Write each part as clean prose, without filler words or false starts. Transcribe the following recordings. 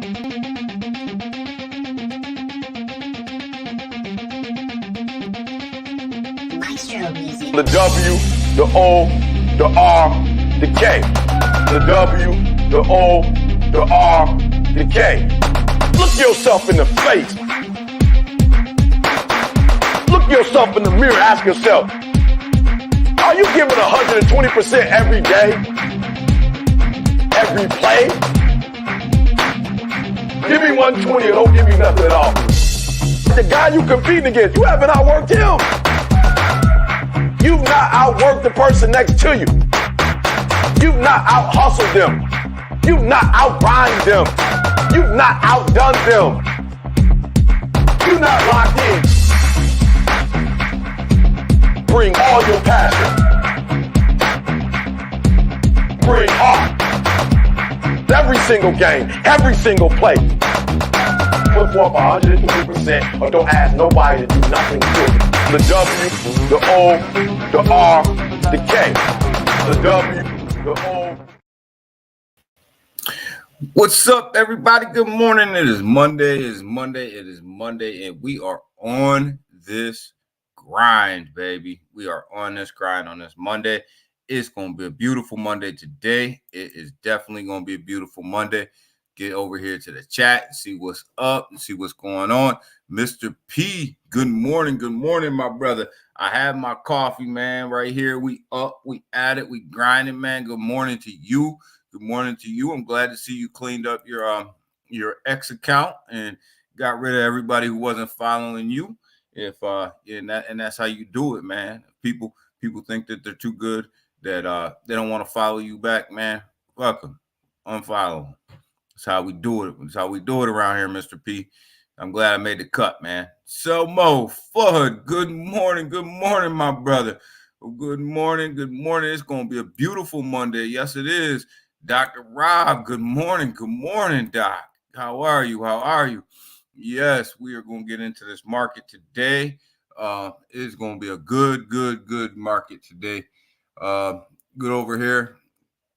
The W, the O, the R, the K. The W, the O, the R, the K. Look yourself in the face. Look yourself in the mirror. Ask yourself, are you giving 120% every day? Every play? Give me 120 or don't give me nothing at all. The guy you competing against, you haven't outworked him. You've not outworked the person next to you. You've not out-hustled them. You've not out-grind them. You've not outdone them. You're not locked in. Bring all your passion. Bring heart. Every single game, every single play. Put forth 120% or don't ask nobody to do nothing to you. The W, the O, the R, the K. The W, the O. What's up, everybody? Good morning. It is Monday, and we are on this grind, baby. We are on this grind on this Monday. It's going to be a beautiful Monday today. It is definitely going to be a beautiful Monday. Get over here to the chat and see what's up and see what's going on. Mr. P, good morning, my brother. I have my coffee, man, right here. We up, we at it, we grinding, man. Good morning to you. Good morning to you. I'm glad to see you cleaned up your X account and got rid of everybody who wasn't following you. And that's how you do it, man. People think that they're too good, that they don't want to follow you back, man. Fuck them. Unfollow them. That's how we do it. That's how we do it around here, Mr. P. I'm glad I made the cut, man. So Mo Fudd, good morning, my brother. Good morning. It's going to be a beautiful Monday. Yes, it is. Dr. Rob, good morning, Doc. How are you? Yes, we are going to get into this market today. It's going to be a good market today. Good over here.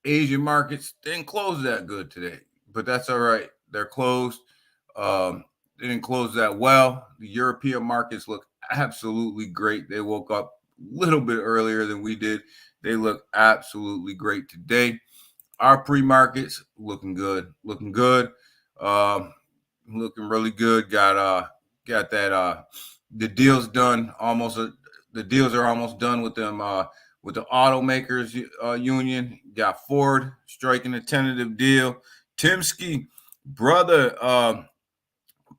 Asian markets didn't close that good today, but that's all right. They're closed. They didn't close that well. The European markets look absolutely great. They woke up a little bit earlier than we did. They look absolutely great today. Our pre-markets looking good. Looking really good. Got that the deals done almost. The deals are almost done with them. With the automakers union, got Ford striking a tentative deal. Timsky, brother,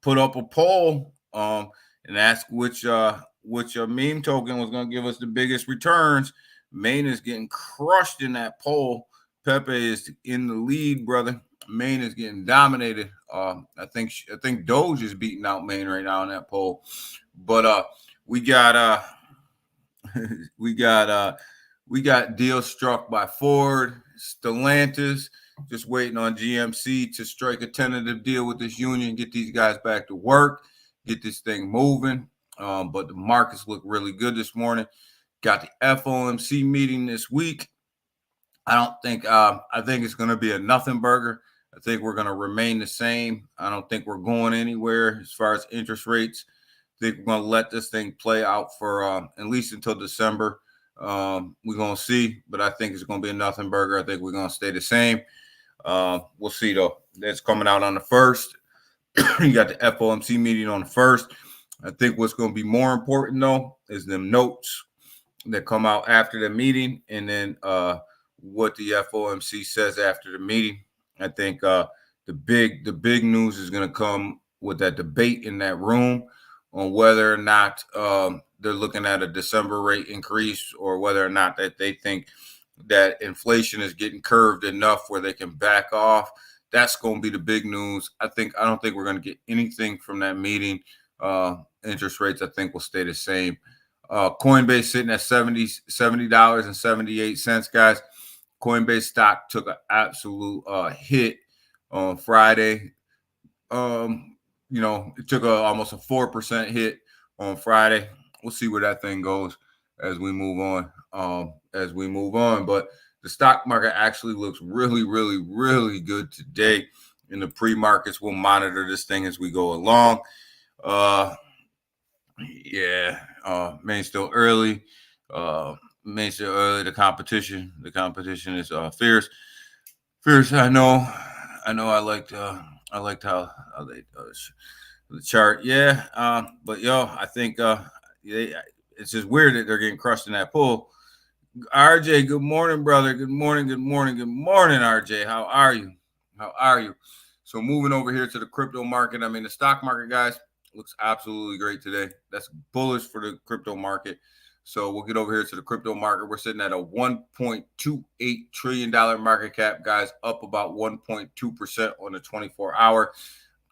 put up a poll and asked which meme token was going to give us the biggest returns. Maine is getting crushed in that poll. Pepe is in the lead, brother. Maine is getting dominated. I think Doge is beating out Maine right now in that poll. But we got deals struck by Ford, Stellantis, just waiting on GMC to strike a tentative deal with this union, get these guys back to work, get this thing moving. But the markets look really good this morning. Got the FOMC meeting this week. I think it's going to be a nothing burger. I think we're going to remain the same. I don't think we're going anywhere as far as interest rates. I think we're going to let this thing play out for at least until December. We're going to see, but I think it's going to be a nothing burger. I think we're going to stay the same. We'll see, though. That's coming out on the 1st. You got the FOMC meeting on the 1st. I think what's going to be more important, though, is them notes that come out after the meeting, and then what the FOMC says after the meeting. I think the big news is going to come with that debate in that room on whether or not they're looking at a December rate increase, or whether or not that they think that inflation is getting curved enough where they can back off. That's going to be the big news. I don't think we're going to get anything from that meeting. Interest rates, I think, will stay the same. Coinbase sitting at $70.78, guys. Coinbase stock took an absolute hit on Friday. It took almost a 4% hit on Friday. We'll see where that thing goes as we move on. But the stock market actually looks really, really, really good today. in the pre-markets. We'll monitor this thing as we go along. Main's still early. The competition is fierce. I know. I liked how they the chart. Yeah. But I think it's just weird that they're getting crushed in that pool. RJ, good morning, brother. Good morning, RJ. How are you? So moving over here to the crypto market. I mean, the stock market, guys, looks absolutely great today. That's bullish for the crypto market. So we'll get over here to the crypto market. We're sitting at a $1.28 trillion market cap, guys, up about 1.2% on the 24-hour.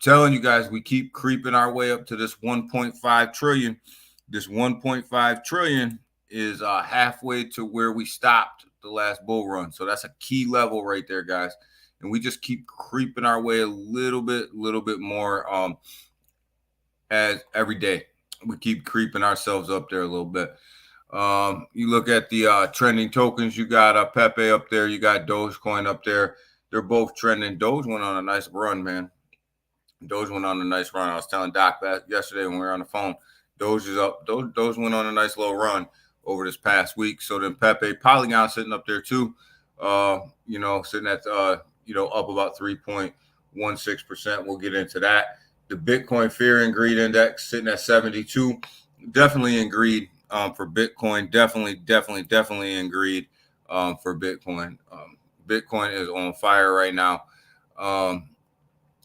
Telling you guys, we keep creeping our way up to this 1.5 trillion. This 1.5 trillion is halfway to where we stopped the last bull run. So that's a key level right there, guys. And we just keep creeping our way a little bit more as every day. We keep creeping ourselves up there a little bit. You look at the trending tokens. You got Pepe up there. You got Dogecoin up there. They're both trending. Doge went on a nice run, man. I was telling Doc that yesterday when we were on the phone. Doge is up. Doge went on a nice little run over this past week. So then Pepe, Polygon sitting up there too. Sitting at up about 3.16%. We'll get into that. The Bitcoin Fear and Greed Index sitting at 72. Definitely in greed for Bitcoin. Definitely in greed for Bitcoin. Bitcoin is on fire right now,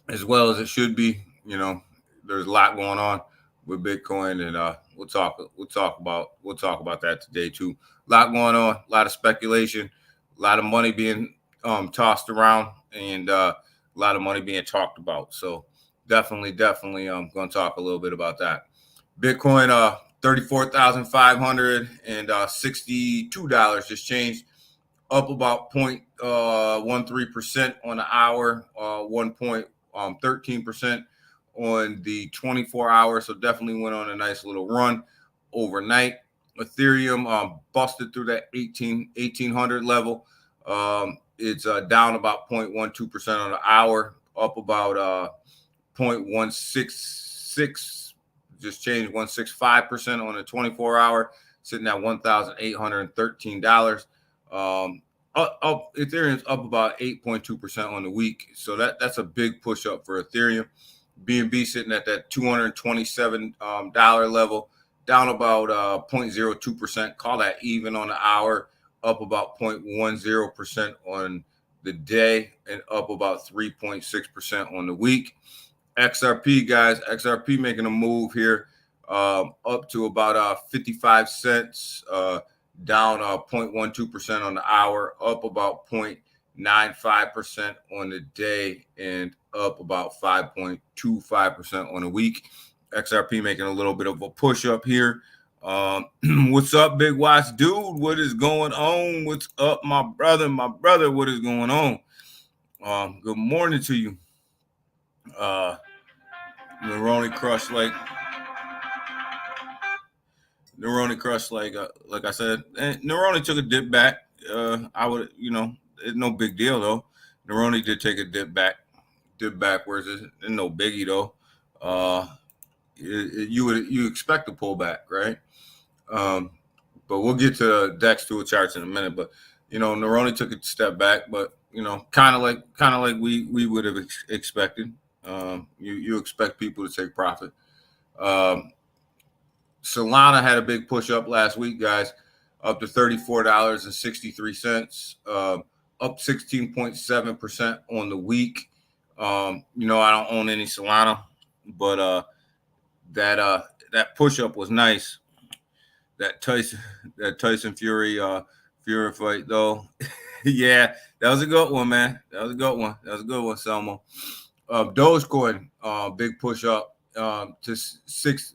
as well as it should be. There's a lot going on with Bitcoin, and we'll talk about that today too. A lot going on, a lot of speculation, a lot of money being tossed around, and a lot of money being talked about. So definitely I'm going to talk a little bit about that. Bitcoin, $34,562 just changed, up about 0.13% on the hour, 1.13% on the 24 hours. So definitely went on a nice little run overnight. Ethereum busted through that 1800 level. It's down about 0.12% on the hour, up about 0.166, just changed 165% on the 24 hour, sitting at $1,813. Ethereum's up about 8.2% on the week. So that's a big push up for Ethereum. BNB sitting at that $227 level, down about 0.02%. Call that even on the hour, up about 0.10% on the day, and up about 3.6% on the week. XRP, guys, making a move here, up to about 55 cents, down 0.12% on the hour, up about 0.95% on the day, and up about 5.25% on the week. XRP making a little bit of a push up here. What's up, Big Watch dude? What is going on? What's up, my brother? What is going on? Good morning to you. Neroni crushed like I said. And Neroni took a dip back. It's no big deal though. Neroni did take a dip backwards. It's no biggie though. You expect a pullback, right? But we'll get to DEX tool charts in a minute. But Neroni took a step back, but kind of like we would have expected. You expect people to take profit. Solana had a big push up last week, guys, up to $34.63, up 16.7% on the week. I don't own any Solana, but that push up was nice. That Tyson Fury fight though. Yeah, that was a good one, man. That was a good one, Selma. Dogecoin, big push up to 6 cents,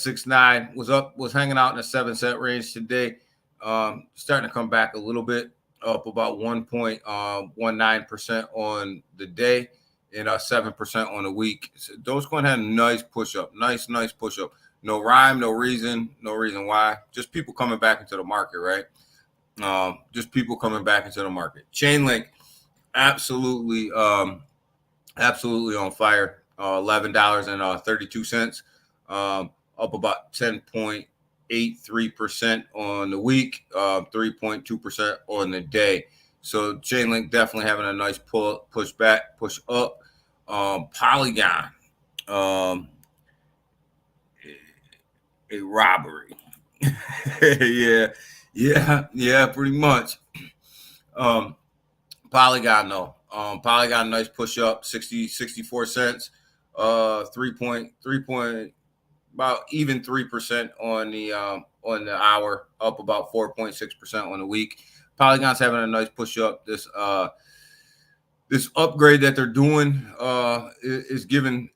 6.9, was hanging out in the 7 cent range today. Starting to come back a little bit, up about 1.19% on the day, and 7% on the week. So Dogecoin had a nice push up, nice push up. No rhyme, no reason why. Just people coming back into the market, right? Chainlink, absolutely absolutely on fire. $11.32, up about 10.83% on the week, 3.2% on the day. So Chainlink definitely having a nice push up. Polygon, um, a robbery. yeah, pretty much. Polygon though. Polygon nice push up, 64 cents, 3.3 about even 3% on the hour, up about 4.6% on the week. Polygon's having a nice push up. This upgrade that they're doing is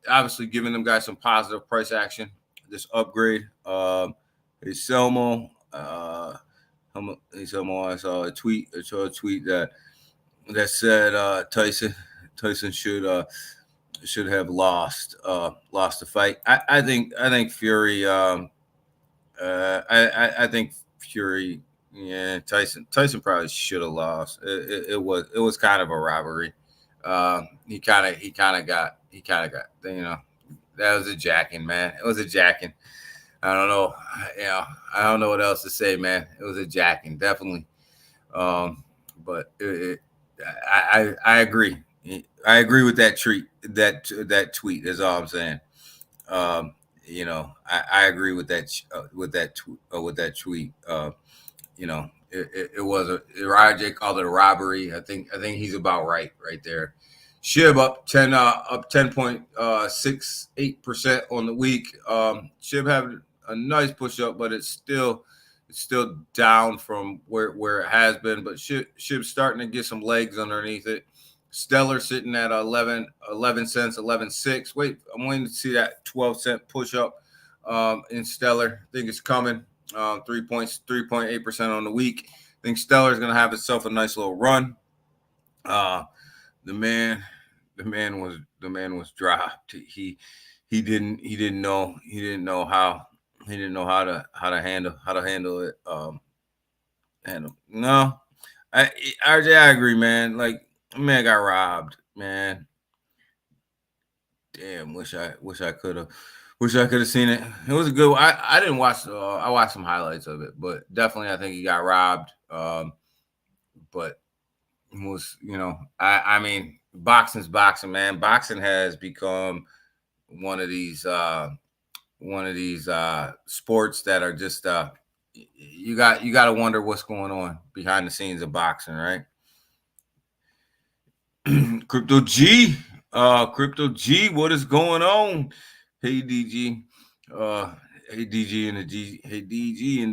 obviously giving them guys some positive price action. This upgrade, Selmo, I saw a tweet that said Tyson should have lost the fight. I think Fury. I think Fury. Yeah, Tyson probably should have lost. It was kind of a robbery. He kind of got that was a jacking, man. It was a jacking. I don't know. I don't know what else to say, man. It was a jacking, definitely. But I agree. I agree with that tweet. That tweet is all I'm saying. I agree with that tweet. It was RJ called it a robbery. I think he's about right there. SHIB up 10.68% on the week. SHIB having a nice push up, but it's still down from where it has been. But SHIB's starting to get some legs underneath it. Stellar sitting at 11 cents, 11.6. Wait, I'm waiting to see that 12-cent push up in Stellar. I think it's coming. 3.8% on the week. I think Stellar is going to have itself a nice little run. The man was dropped. He didn't know how to handle it. No, RJ, I agree, man. Like, man got robbed, man. Damn, wish I could have seen it. It was a good one. I didn't watch. I watched some highlights of it, but definitely I think he got robbed. But it was, I mean, boxing's boxing, man. Boxing has become one of these sports that are just you got to wonder what's going on behind the scenes of boxing, right? Crypto G, what is going on? Hey DG, hey DG and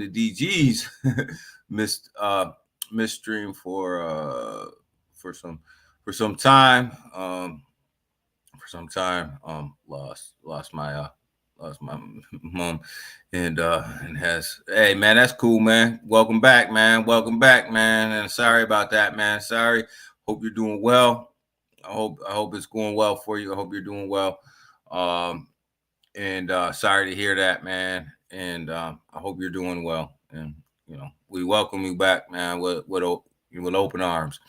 the DGs missed stream for some time. Lost my mom and has, hey man, that's cool, man. Welcome back, man. And sorry about that, man. Sorry. Hope you're doing well. I hope it's going well for you. I hope you're doing well. And sorry to hear that, man. And I hope you're doing well. And we welcome you back, man, with open arms.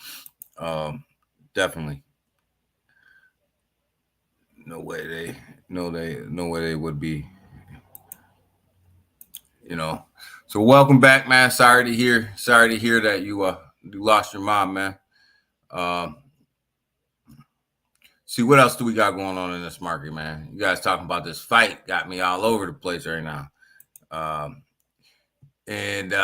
Definitely. No way they would be. So welcome back, man. Sorry to hear that you lost your mom, man. See, what else do we got going on in this market, man? You guys talking about this fight got me all over the place right now. And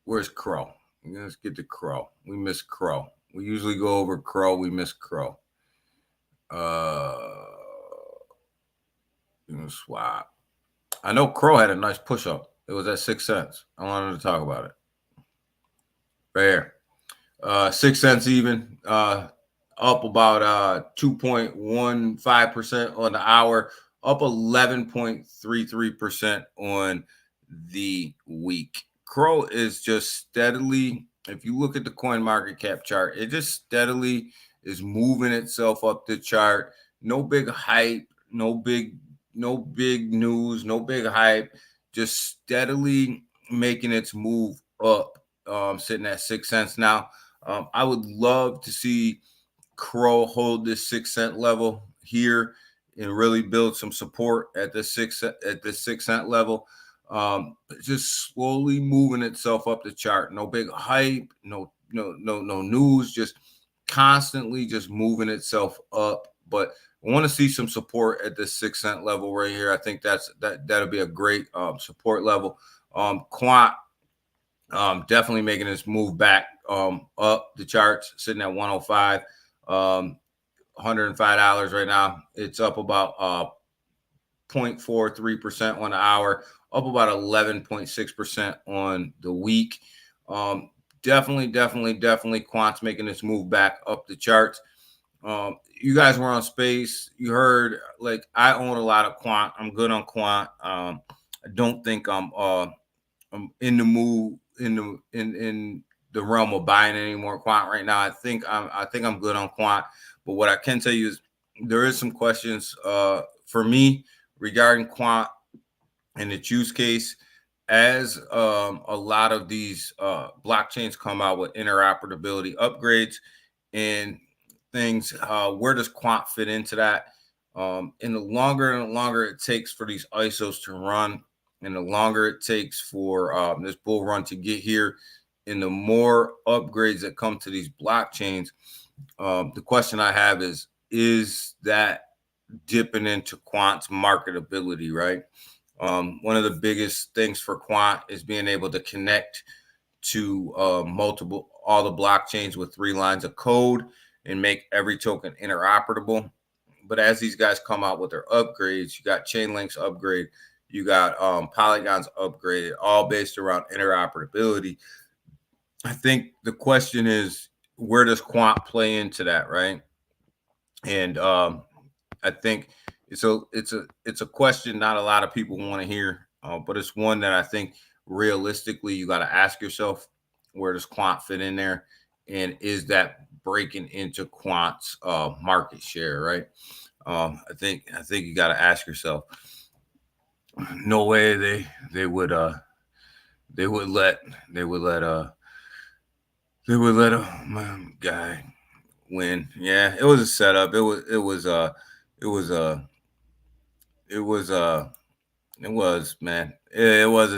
where's Crow? Let's get to Crow. We miss Crow. We usually go over Crow. We miss Crow. Swap. I know Crow had a nice push up. It was at 6 cents. I wanted to talk about it. Right here. 6 cents even. Up about 2.15% on the hour, up 11.33% on the week. Crow is just steadily, if you look at the coin market cap chart, it just steadily is moving itself up the chart. No big hype, no big news, no big hype, just steadily making its move up, sitting at 6 cents now. I would love to see Crow hold this 6 cent level here and really build some support at the 6 cent level. Just slowly moving itself up the chart. No big hype, no news, just constantly just moving itself up. But I want to see some support at this 6 cent level right here. I think that'll be a great support level. Quant definitely making this move back up the charts, sitting at 105, $105 right now. It's up about 0.43% on the hour, up about 11.6% on the week. Definitely Quant's making this move back up the charts. You guys were on Space. You heard, like, I own a lot of Quant. I'm good on Quant. I don't think I'm in the move in the realm of buying any more Quant right now. I think I'm good on Quant. But what I can tell you is there is some questions for me regarding Quant and its use case. As a lot of these blockchains come out with interoperability upgrades and things, where does Quant fit into that? And the longer it takes for these ISOs to run, and the longer it takes for this bull run to get here, and the more upgrades that come to these blockchains, the question I have is that dipping into Quant's marketability, right? One of the biggest things for Quant is being able to connect to all the blockchains with 3 lines of code and make every token interoperable. But as these guys come out with their upgrades, you got Chainlink's upgrade, you got Polygon's upgrade, all based around interoperability. I think the question is, where does Quant play into that, right? And I think it's a question not a lot of people want to hear, but it's one that I think realistically you got to ask yourself: where does Quant fit in there, and is that breaking into Quant's market share, right? I think you got to ask yourself. No way they would let a guy win. Yeah, it was a setup. It was a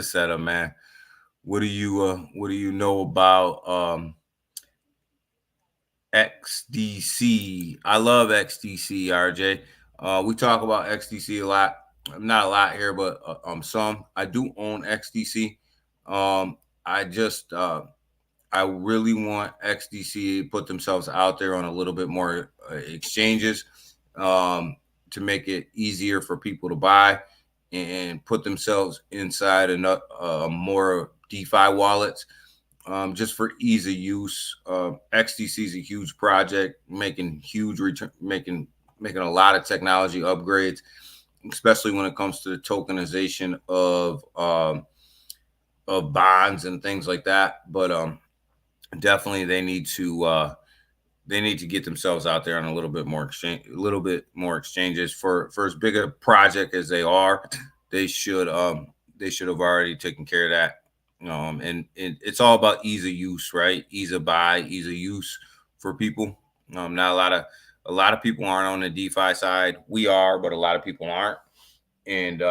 setup, man. What do you know about XDC? I love XDC, RJ. We talk about XDC a lot. Not a lot here, but some. I do own XDC. I really want XDC to put themselves out there on a little bit more exchanges to make it easier for people to buy and put themselves inside more DeFi wallets, just for ease of use. XDC is a huge project, making huge return, making a lot of technology upgrades, especially when it comes to the tokenization of bonds and things like that. But definitely they need to get themselves out there on a little bit more exchanges. For as big a project as they are, they should have already taken care of that. And it's all about ease of use, right? Ease of buy, ease of use for people. Not a lot of people aren't on the DeFi side. We are, but a lot of people aren't. And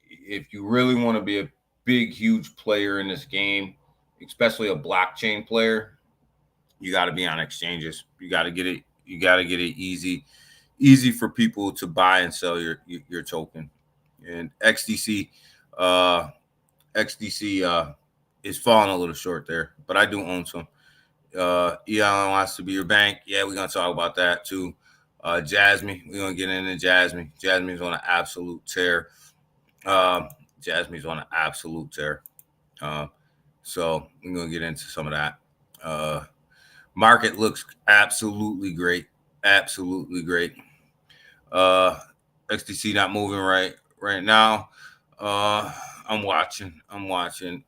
if you really want to be a big, huge player in this game, especially a blockchain player, you got to be on exchanges. You got to get it. You got to get it easy for people to buy and sell your token. And XDC is falling a little short there, but I do own some. Elon wants to be your bank. Yeah, we're gonna talk about that too. Jasmine, we're gonna get into Jasmine. Jasmine's on an absolute tear. So we're gonna get into some of that. Market looks absolutely great. XDC not moving right now. I'm watching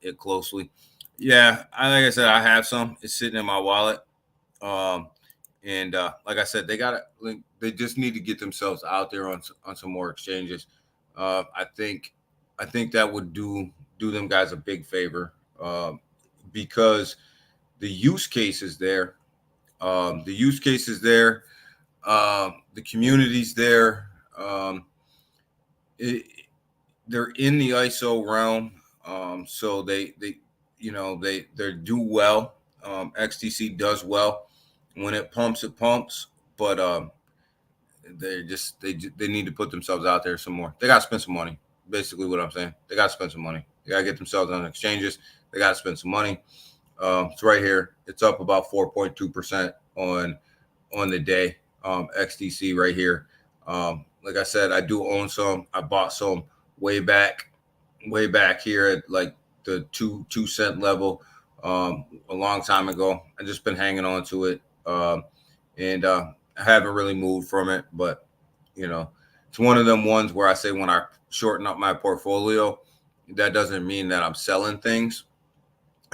it closely. Yeah, like I said, I have some. It's sitting in my wallet. And like I said, they just need to get themselves out there on some more exchanges. I think that would do them guys a big favor, because the use case is there. The use case is there. The community's there. They're in the ISO realm, so they do well. XTC does well when it pumps, but they need to put themselves out there some more. They got to spend some money. Basically, what I'm saying, they got to spend some money. They got to get themselves on exchanges. They got to spend some money. It's right here. It's up about 4.2% on the day. XTC right here. Like I said, I do own some. I bought some way back here at like the 2 cent level a long time ago. I just been hanging on to it, and I haven't really moved from it. But it's one of them ones where I say when I shorten up my portfolio, that doesn't mean that I'm selling things.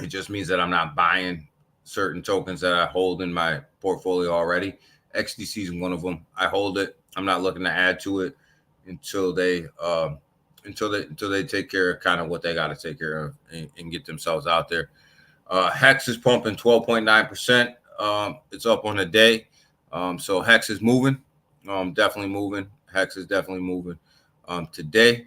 It just means that I'm not buying certain tokens that I hold in my portfolio already. XTC is one of them. I hold it. I'm not looking to add to it until they take care of kind of what they got to take care of and get themselves out there. Hex is pumping 12.9%. It's up on the day. So Hex is moving. Definitely moving. Hex is definitely moving today.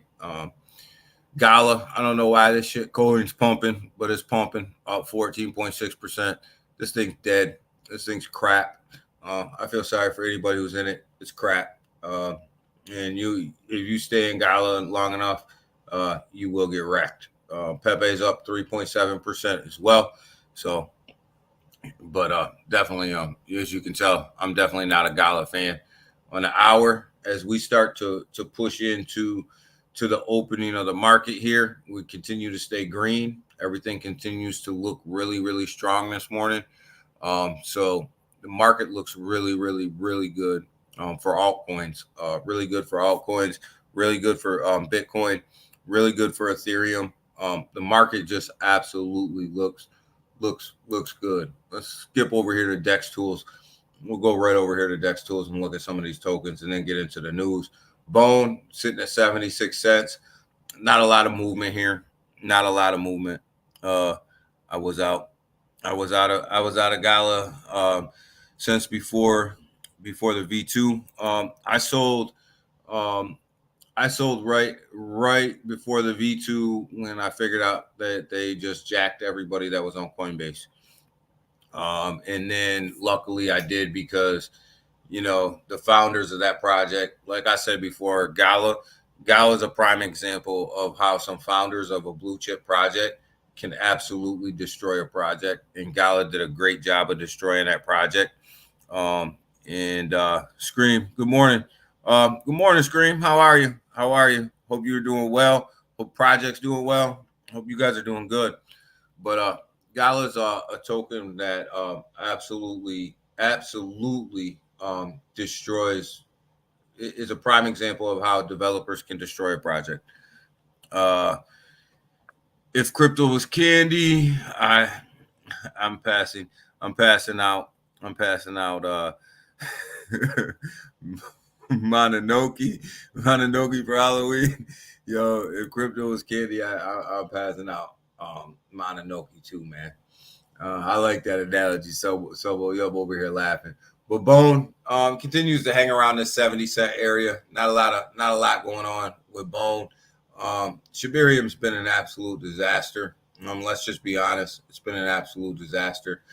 Gala, I don't know why this shit coin's pumping, but it's pumping up 14.6%. This thing's dead. This thing's crap. I feel sorry for anybody who's in it. It's crap. And if you stay in Gala long enough, you will get wrecked. Pepe's up 3.7% as well. So, but definitely, as you can tell, I'm definitely not a Gala fan. On the hour, as we start to push into the opening of the market here, we continue to stay green. Everything continues to look really, really strong this morning. So the market looks really, really, really good for altcoins. Really good for altcoins. Really good for Bitcoin. Really good for Ethereum. The market just absolutely looks good. Let's skip over here to DEX Tools. We'll go right over here to DEX Tools and look at some of these tokens and then get into the news. Bone sitting at 76 cents. Not a lot of movement here. Not a lot of movement. I was out of Gala since before the V2. I sold right before the V2 when I figured out that they just jacked everybody that was on Coinbase. And then luckily I did because the founders of that project, like I said before, Gala is a prime example of how some founders of a blue chip project can absolutely destroy a project. And Gala did a great job of destroying that project. Scream, good morning. Good morning, Scream. How are you? Hope you're doing well. Hope project's doing well. Hope you guys are doing good. But Gala's a token that absolutely destroys. Is a prime example of how developers can destroy a project. If crypto was candy, I'm passing out Mononoke for Halloween. Yo, if crypto was candy, I'm passing out Mononoke too, man. I like that analogy. So you're over here laughing. But Bone continues to hang around this 70-cent area. Not a lot going on with Bone. Shibarium's been an absolute disaster. Let's just be honest. It's been an absolute disaster.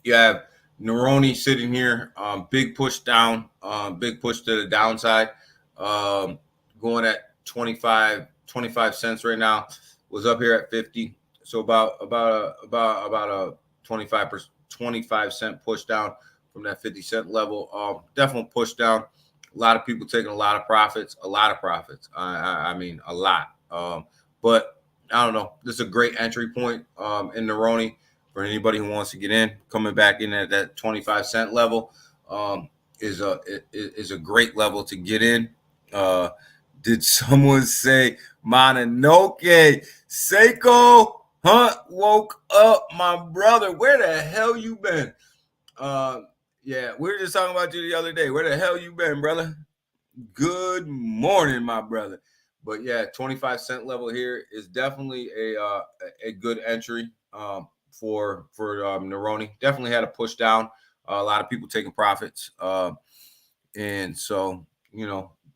You have Neroni sitting here. Big push down. Big push to the downside. Going at 25 cents right now. Was up here at 50. So about a 25 cent push down from that 50 cent level. Definitely push down. A lot of people taking a lot of profits. I mean, a lot. But I don't know. This is a great entry point in Neroni for anybody who wants to get in. Coming back in at that 25 cent level is a great level to get in. Did someone say Mononoke? Seiko Hunt woke up, my brother. Where the hell you been? Yeah, we were just talking about you the other day. Where the hell you been, brother? Good morning, my brother. But yeah, 25 cent level here is definitely a good entry. for Neroni. Definitely had a push down. A lot of people taking profits, and so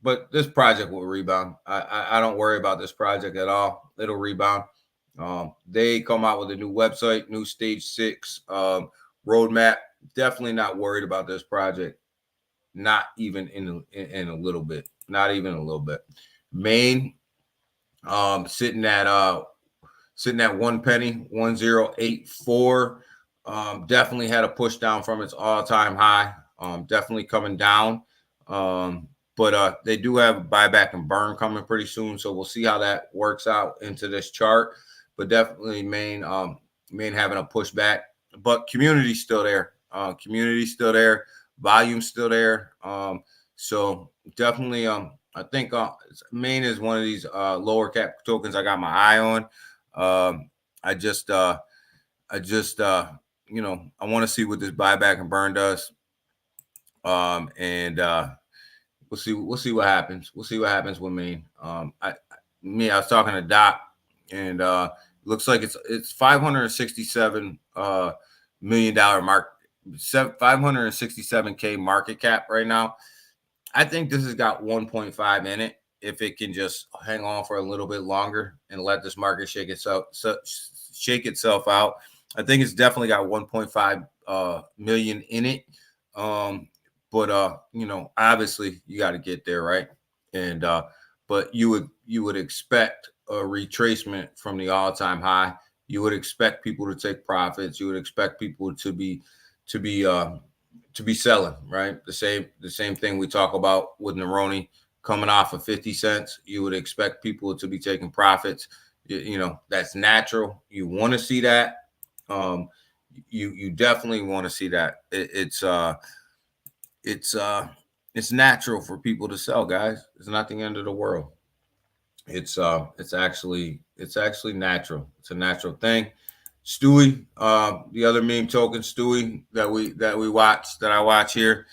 but this project will rebound. I don't worry about this project at all. It'll rebound. They come out with a new website, new stage 6 roadmap. Definitely not worried about this project. Not even in a little bit. Not even a little bit. Main sitting at 1 penny, 1084. Definitely had a push down from its all-time high. Definitely coming down. But they do have a buyback and burn coming pretty soon, so we'll see how that works out into this chart. But definitely Main having a pushback, but community's still there. Community's still there. Volume's still there. So definitely, I think Main is one of these lower cap tokens I got my eye on. I want to see what this buyback and burn does. And we'll see what happens. We'll see what happens with Main. I was talking to Doc, and looks like it's $567 million mark, 567K market cap right now. I think this has got 1.5 in it. If it can just hang on for a little bit longer and let this market shake itself out, I think it's definitely got 1.5 million in it. But obviously you got to get there, right? And but you would expect a retracement from the all-time high. You would expect people to take profits. You would expect people to be selling, right? The same thing we talk about with Neroni coming off of 50 cents. You would expect people to be taking profits. That's natural. You want to see that. You definitely want to see that. It's natural for people to sell, guys. It's not the end of the world. It's actually natural. It's a natural thing. Stewie, the other meme token, Stewie that I watch here,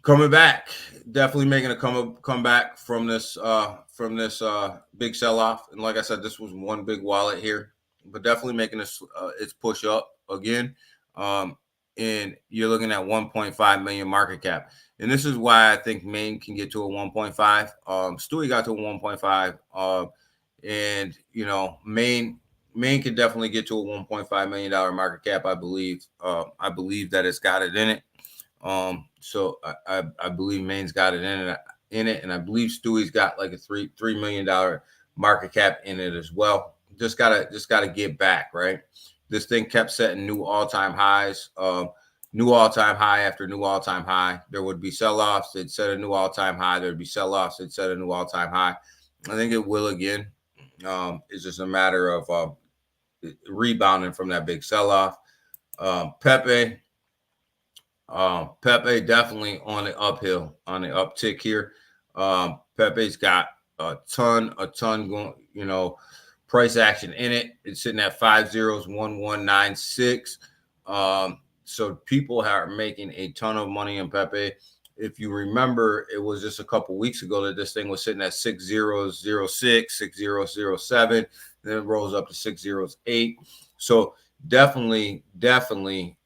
coming back, definitely making a comeback from this big sell-off. And like I said, this was one big wallet here, but definitely making its push up again. And you're looking at 1.5 million market cap. And this is why I think Main can get to a 1.5. Stewie got to a 1.5. And Main can definitely get to a $1.5 million market cap. I believe that it's got it in it. So I believe Main's got it in it, and I believe Stewie's got like a $3 million market cap in it as well. Just gotta get back, right? This thing kept setting new all-time highs, new all-time high after new all-time high. There would be sell-offs. It'd set a new all-time high. There'd be sell-offs. It'd set a new all-time high. I think it will again. It's just a matter of rebounding from that big sell-off. Pepe definitely on the uphill, on the uptick here. Pepe's got a ton going, price action in it. It's sitting at 501196. So people are making a ton of money in Pepe. If you remember, it was just a couple weeks ago that this thing was sitting at 6006, 6007, then it rolls up to 608. So definitely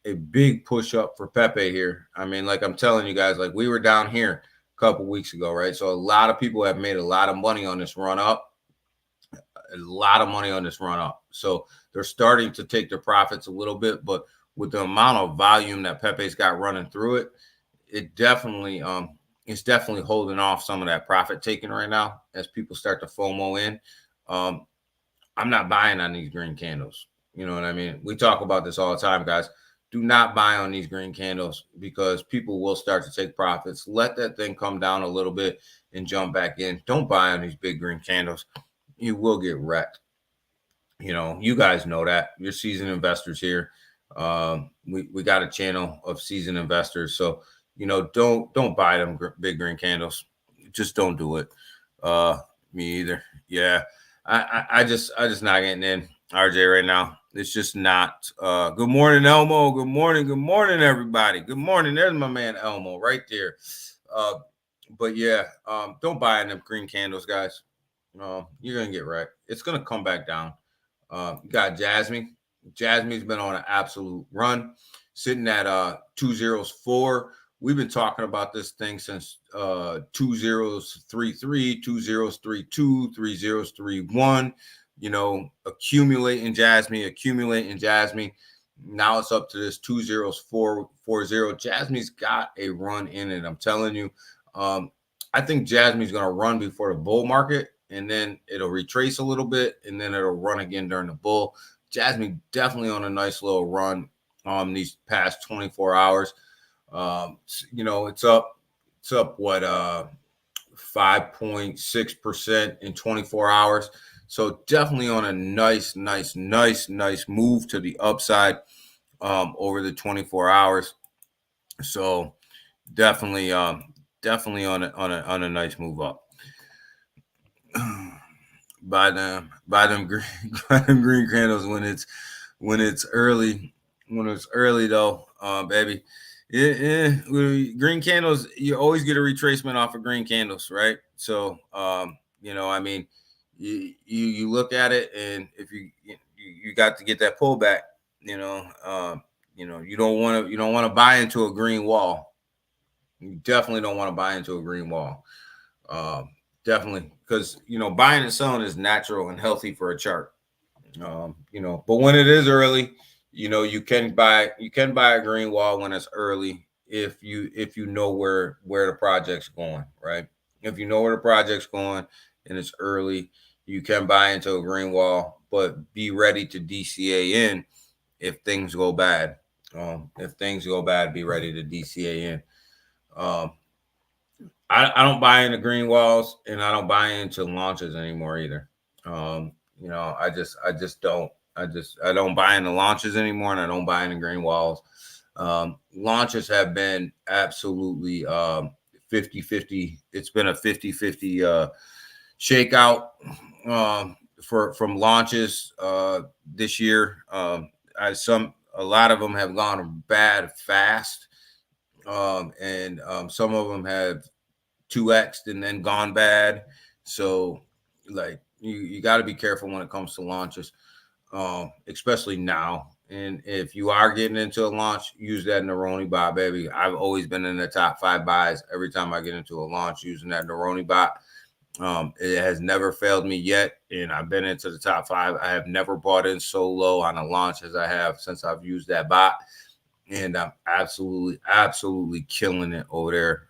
a big push up for Pepe here. I mean, like I'm telling you guys, like we were down here a couple weeks ago, right? So a lot of people have made a lot of money on this run up. So they're starting to take their profits a little bit, but with the amount of volume that Pepe's got running through it, it definitely it's definitely holding off some of that profit taking right now as people start to FOMO in. I'm not buying on these green candles. You know what I mean? We talk about this all the time, guys. Do not buy on these green candles because people will start to take profits. Let that thing come down a little bit and jump back in. Don't buy on these big green candles. You will get wrecked. You guys know that. You're seasoned investors here. We got a channel of seasoned investors. So, don't buy them big green candles. Just don't do it. Me either. Yeah. I just not getting in RJ right now. It's just not. Good morning, Elmo. Good morning, everybody. Good morning. There's my man Elmo right there. But yeah, don't buy in them green candles, guys. You're gonna get wrecked. It's gonna come back down. You got Jasmine. Jasmine's been on an absolute run, sitting at 204. We've been talking about this thing since 2033, 2032, 3031. You know, accumulating Jasmine. Now it's up to this 20440. Jasmine's got a run in it. I'm telling you. I think Jasmine's going to run before the bull market, and then it'll retrace a little bit, and then it'll run again during the bull. Jasmine definitely on a nice little run these past 24 hours. You know, it's up what 5.6% in 24 hours. So definitely on a nice move to the upside over the 24 hours. So definitely on a nice move up. Buy them green candles when it's early. When it's early though, baby. Green candles, you always get a retracement off of green candles, right? So you know, I mean, you look at it, and if you got to get that pullback, you know, you don't want to buy into a green wall. You definitely don't want to buy into a green wall. Definitely, because you know, buying and selling is natural and healthy for a chart. You know, but when it is early, you know, you can buy a green wall when it's early if you know where the project's going, right? If you know where the project's going and it's early, you can buy into a green wall, but be ready to DCA in if things go bad. If things go bad, be ready to DCA in. I don't buy into green walls, and I don't buy into launches anymore either. You know, I don't. I don't buy into launches anymore, and I don't buy into green walls. Launches have been absolutely 50-50. It's been a 50-50 shakeout from launches this year. A lot of them have gone bad fast, and some of them have 2x'd and then gone bad. So like you got to be careful when it comes to launches, especially now. And if you are getting into a launch, use that Neroni bot, baby. I've always been in the top 5 buys every time I get into a launch using that Neroni bot. It has never failed me yet, and I've been into the top 5. I have never bought in so low on a launch as I have since I've used that bot. And I'm absolutely killing it over there.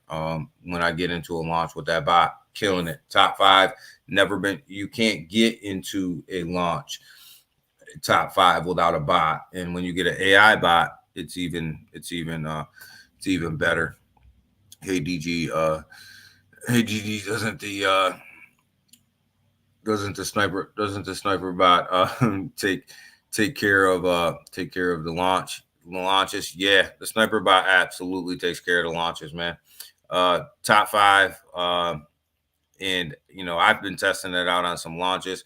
When I get into a launch with that bot, killing it. Top 5, never been. You can't get into a launch top 5 without a bot. And when you get an AI bot, it's even better. Hey DG, doesn't the sniper bot take care of the launches? Yeah, the sniper bot absolutely takes care of the launches, man. Top 5, and you know, I've been testing it out on some launches,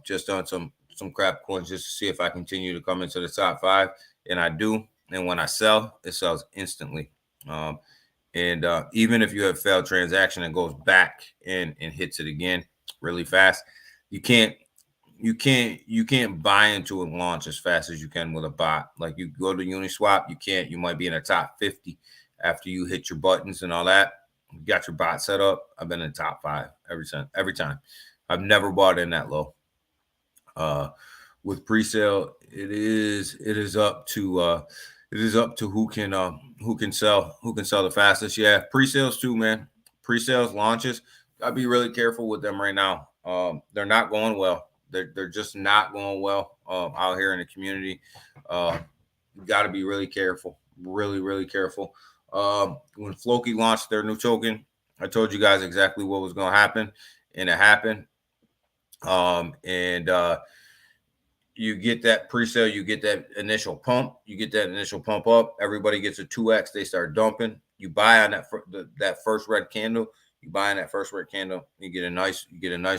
just on some crap coins just to see if I continue to come into the top 5, and I do. And when I sell, it sells instantly. And even if you have failed transaction and goes back and hits it again really fast, you can't buy into a launch as fast as you can with a bot. Like you go to Uniswap, you might be in the top 50 after you hit your buttons and all that. You got your bot set up. I've been in the top 5 every time. I've never bought in that low. With pre-sale, it is up to who can sell the fastest. Yeah, pre-sales too, man. Pre-sales launches, gotta be really careful with them right now. They're not going well. They're just not going well out here in the community. You got to be really careful, really careful. When Floki launched their new token, I told you guys exactly what was going to happen, and it happened. You get that pre-sale, you get that initial pump, up. Everybody gets a 2x. They start dumping. You buy on that first red candle. You buy in that first red candle. You get a nice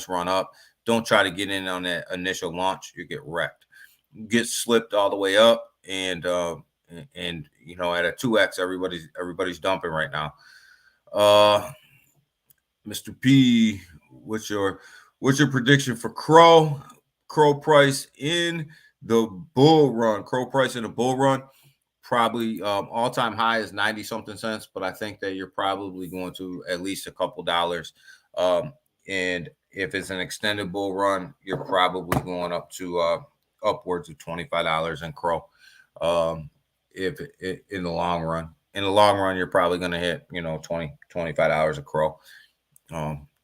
run up. Don't try to get in on that initial launch. You get wrecked. You get slipped all the way up, and you know, at a 2x, everybody's dumping right now. Mr. P, what's your prediction for Crow? Crow price in the bull run. Crow price in the bull run. Probably all-time high is 90 something cents, but I think that you're probably going to at least a couple dollars. And if it's an extended bull run, you're probably going up to upwards of $25 in Crow. If it, in the long run, you're probably going to hit, $25 a Crow.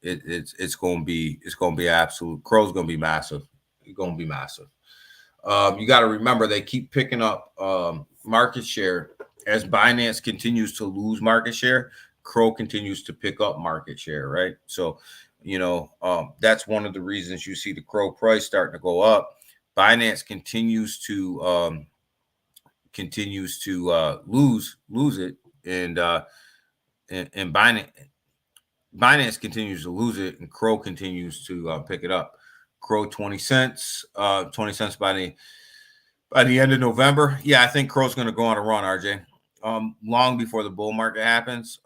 It's going to be absolute. Crow's going to be massive. It's going to be massive. You got to remember they keep picking up market share as Binance continues to lose market share. Crow continues to pick up market share, right? So, that's one of the reasons you see the Crow price starting to go up. Binance continues to lose it, and Binance continues to lose it, and Crow continues to pick it up. Crow 20 cents by the end of November. Yeah, I think Crow's going to go on a run, RJ. Long before the bull market happens,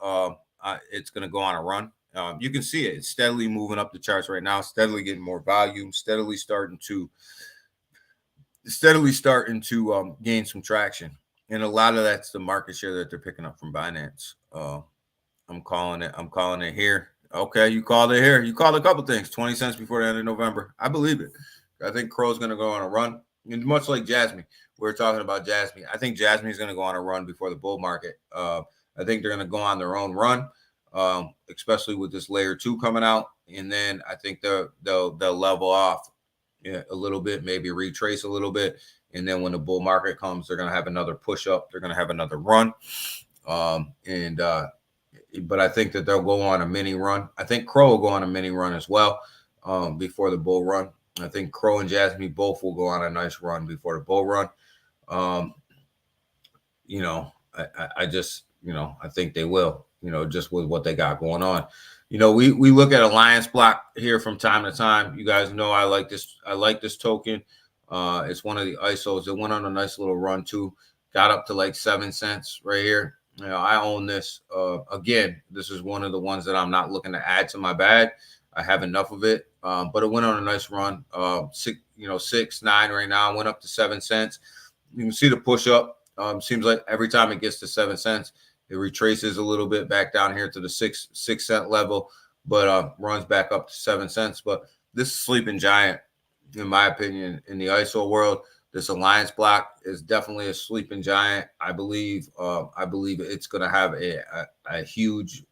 it's going to go on a run. You can see it. It's steadily moving up the charts right now, steadily getting more volume, steadily starting to gain some traction. And a lot of that's the market share that they're picking up from Binance. I'm calling it here. Okay, you called it here. You called a couple things. 20 cents before the end of November. I believe it. I think Crow's going to go on a run. And much like Jasmine, we're talking about Jasmine. I think Jasmine is going to go on a run before the bull market. I think they're going to go on their own run, especially with this layer 2 coming out. And then I think they'll level off a little bit, maybe retrace a little bit. And then when the bull market comes, they're going to have another push up. They're going to have another run. But I think that they'll go on a mini run. I think Crow will go on a mini run as well before the bull run. I think Crow and Jasmine both will go on a nice run before the bull run. I think they will, just with what they got going on. We look at Alliance Block here from time to time. You guys know I like this token. It's one of the ISOs. It went on a nice little run too. Got up to like 7 cents right here. I own this. Again, this is one of the ones that I'm not looking to add to my bag. I have enough of it, but it went on a nice run. 6, 9 right now. Went up to 7 cents. You can see the push up. Seems like every time it gets to 7 cents, it retraces a little bit back down here to the 6 cent level, but runs back up to 7 cents. But this sleeping giant, in my opinion, in the ISO world, this Alliance Block is definitely a sleeping giant. I believe it's going to have a huge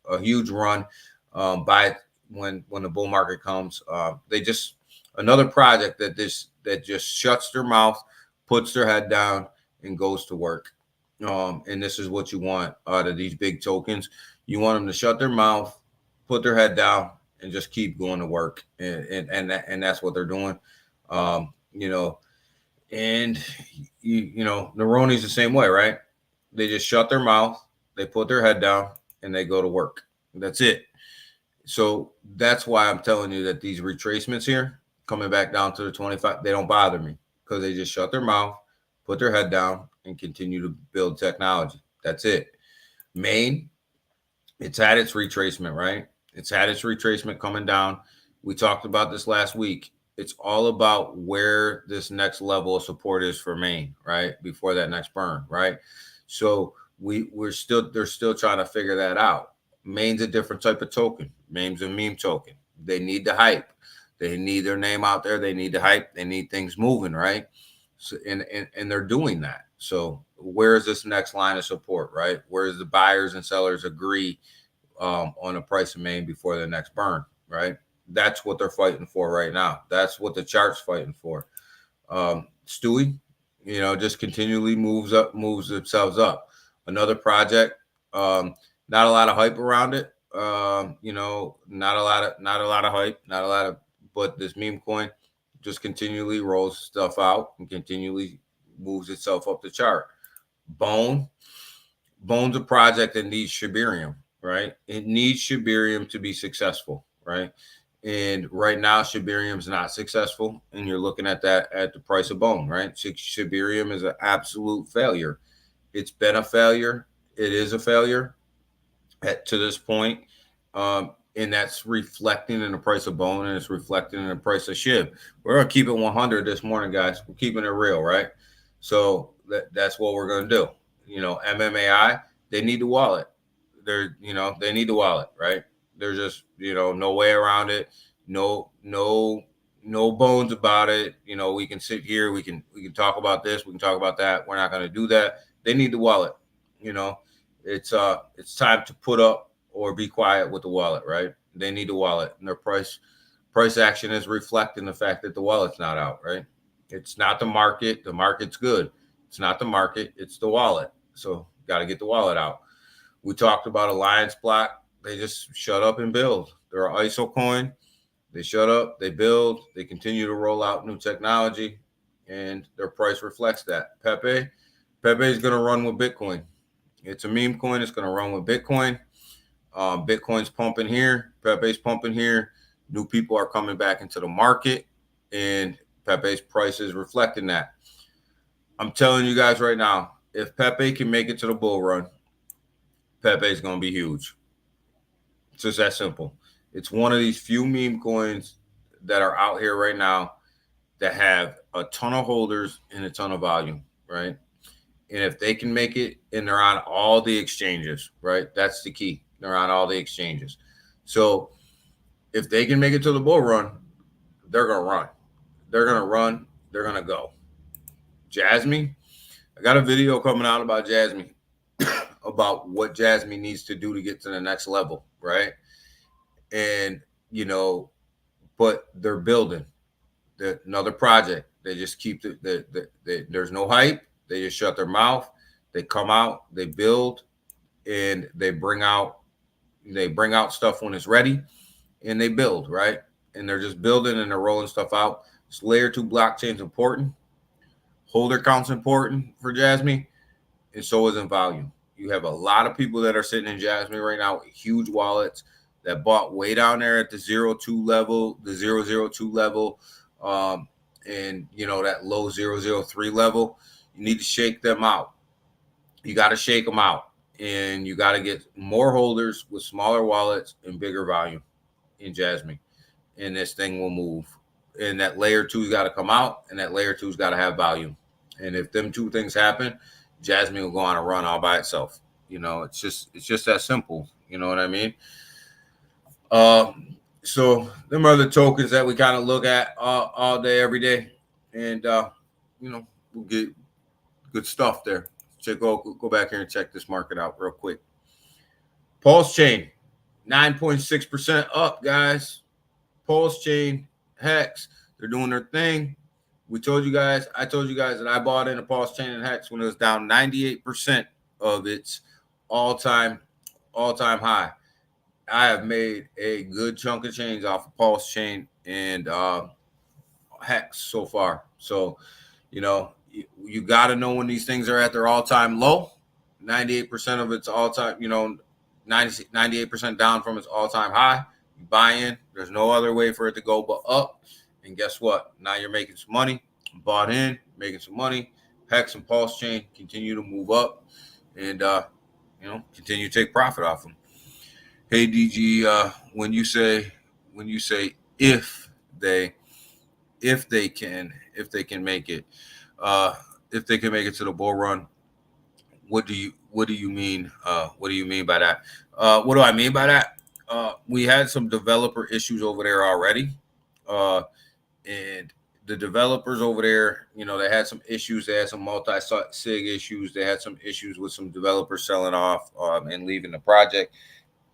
run by when the bull market comes. They just another project that just shuts their mouth, puts their head down, and goes to work. And this is what you want out of these big tokens. You want them to shut their mouth, put their head down, and just keep going to work. And that's what they're doing. And Neroni's the same way, right? They just shut their mouth, they put their head down, and they go to work. That's it. So that's why I'm telling you that these retracements here, coming back down to the 25, they don't bother me because they just shut their mouth, put their head down, and continue to build technology. That's it. Maine, it's had its retracement, right? It's had its retracement coming down. We talked about this last week. It's all about where this next level of support is for Maine, right? Before that next burn, right? So they're still trying to figure that out. Maine's a different type of token. Maine's a meme token. They need the hype. They need their name out there. They need the hype. They need things moving, right? So and they're doing that. So where is this next line of support, right? Where is the buyers and sellers agree on the price of Maine before the next burn, right? That's what they're fighting for right now. That's what the chart's fighting for. Stewie, just continually moves themselves up. Another project, not a lot of hype around it. Not a lot of hype, but this meme coin just continually rolls stuff out and continually moves itself up the chart. Bone's a project that needs Shibarium, right? It needs Shibarium to be successful, right? And right now, Shibarium is not successful, and you're looking at that at the price of Bone, right? Shibarium is an absolute failure. It's been a failure. It is a failure to this point, and and that's reflecting in the price of bone, and it's reflecting in the price of SHIB. We're gonna keep it 100 this morning, guys. We're keeping it real, right? So that's what we're gonna do. MMAI, they need the wallet. They need the wallet, right? There's just no way around it. No bones about it. We can sit here, we can talk about this, we can talk about that. We're not gonna do that. They need the wallet. It's time to put up or be quiet with the wallet, right? They need the wallet, and their price action is reflecting the fact that the wallet's not out, right? It's not the market. The market's good. It's not the market. It's the wallet. So got to get the wallet out. We talked about Alliance Block. They just shut up and build. They're an ISO coin. They shut up. They build. They continue to roll out new technology, and their price reflects that. Pepe is going to run with Bitcoin. It's a meme coin. It's going to run with Bitcoin. Bitcoin's pumping here. Pepe's pumping here. New people are coming back into the market, and Pepe's price is reflecting that. I'm telling you guys right now, if Pepe can make it to the bull run, Pepe's going to be huge. It's just that simple. It's one of these few meme coins that are out here right now that have a ton of holders and a ton of volume, right? And if they can make it, and they're on all the exchanges, right? That's the key. They're on all the exchanges. So if they can make it to the bull run, they're going to run. They're going to run. They're going to go. Jasmine, I got a video coming out about Jasmine, about what Jasmine needs to do to get to the next level, right? And, but they're building another project. They just keep there's no hype. They just shut their mouth. They come out, they build, and they bring out stuff when it's ready, and they build, right? And they're just building, and they're rolling stuff out. This layer 2 blockchain is important. Holder count's important for Jasmine, and so is in volume. You have a lot of people that are sitting in Jasmine right now with huge wallets that bought way down there at the 0.2 level, the 0.002 level, and that low 0.003 level. You need to shake them out. You got to shake them out, and you got to get more holders with smaller wallets and bigger volume in Jasmine, and this thing will move. And that layer 2's got to come out, and that layer 2's got to have volume. And if them two things happen, Jasmine will go on a run all by itself. It's just that simple. You know what I mean? So them are the tokens that we kind of look at all day, every day, and we'll get good stuff there. Go back here and check this market out real quick. Pulse Chain, 9.6% up, guys. Pulse Chain, Hex, they're doing their thing. I told you guys that I bought in a Pulse Chain and Hex when it was down 98% of its all-time high. I have made a good chunk of change off of Pulse Chain and Hex so far. So, you got to know when these things are at their all-time low. 98% of its all-time, 98% down from its all-time high. You buy in. There's no other way for it to go but up. And guess what? Now you're making some money. Bought in, making some money. Hex and Pulse Chain continue to move up, and continue to take profit off them. Hey DG, when you say if they can make it, if they can make it to the bull run, what do you mean? What do you mean by that? What do I mean by that? We had some developer issues over there already, and the developers over there, they had some issues. They had some multi-sig issues. They had some issues with some developers selling off and leaving the project.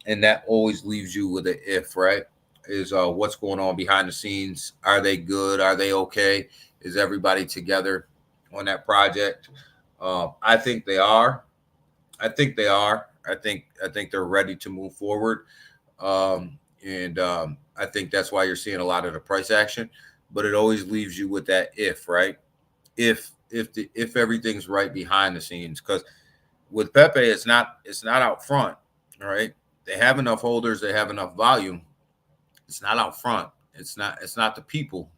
And that always leaves you with an if, right? Is what's going on behind the scenes? Are they good? Are they okay? Is everybody together on that project? I think they are. I think they're ready to move forward. And I think that's why you're seeing a lot of the price action. But it always leaves you with that if, right? If everything's right behind the scenes, because with Pepe, it's not out front, all right? They have enough holders, they have enough volume. It's not out front. It's not the people.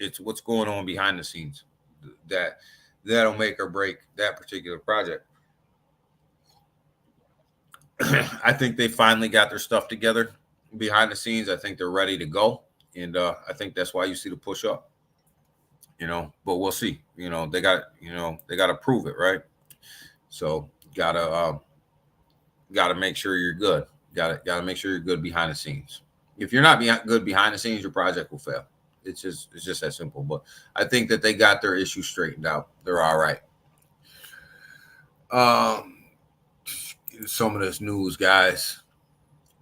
It's what's going on behind the scenes that'll make or break that particular project. I think they finally got their stuff together. behind the scenes, I think they're ready to go, and I think that's why you see the push up. But we'll see. They got to prove it, right? So gotta make sure you're good. Gotta make sure you're good behind the scenes. If you're not good behind the scenes, your project will fail. It's just that simple. But I think that they got their issues straightened out. They're all right. Some of this news, guys.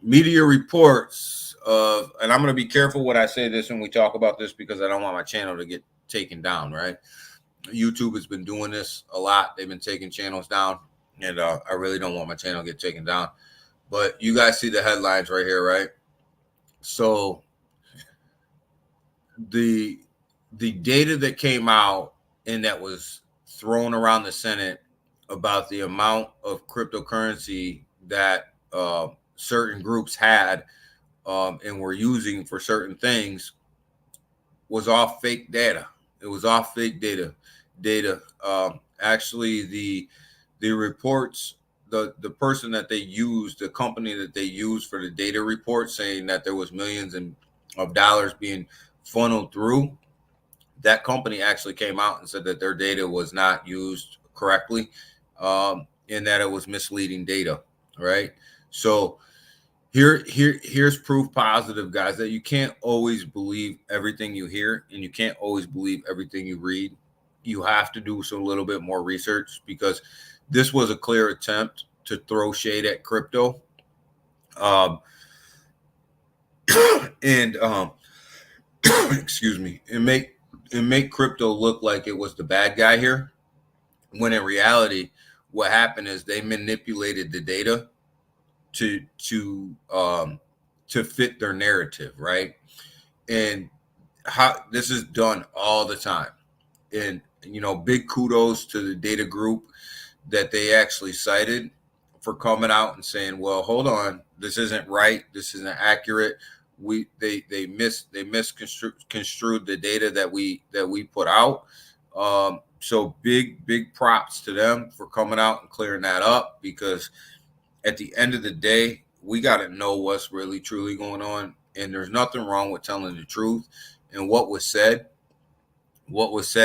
Media reports of, and I'm going to be careful when I say this when we talk about this because I don't want my channel to get taken down, right? YouTube has been doing this a lot. They've been taking channels down, and I really don't want my channel to get taken down. But you guys see the headlines right here, right? So the data that came out and that was thrown around the Senate about the amount of cryptocurrency that certain groups had and were using for certain things was all fake data. It was all fake data. Actually, the reports, the person that they used, the company that they used for the data report, saying that there was millions of dollars being funneled through, that company actually came out and said that their data was not used correctly, and that it was misleading data, right? So here's proof positive, guys, that you can't always believe everything you hear, and you can't always believe everything you read. You have to do some little bit more research, because this was a clear attempt to throw shade at crypto, and excuse me, and make crypto look like it was the bad guy here, when in reality, what happened is they manipulated the data to fit their narrative, right? And how this is done all the time. And big kudos to the data group that they actually cited for coming out and saying, well, hold on, this isn't right, this isn't accurate. They misconstrued the data that we put out. So big props to them for coming out and clearing that up, because at the end of the day, we got to know what's really truly going on, and there's nothing wrong with telling the truth. And what was said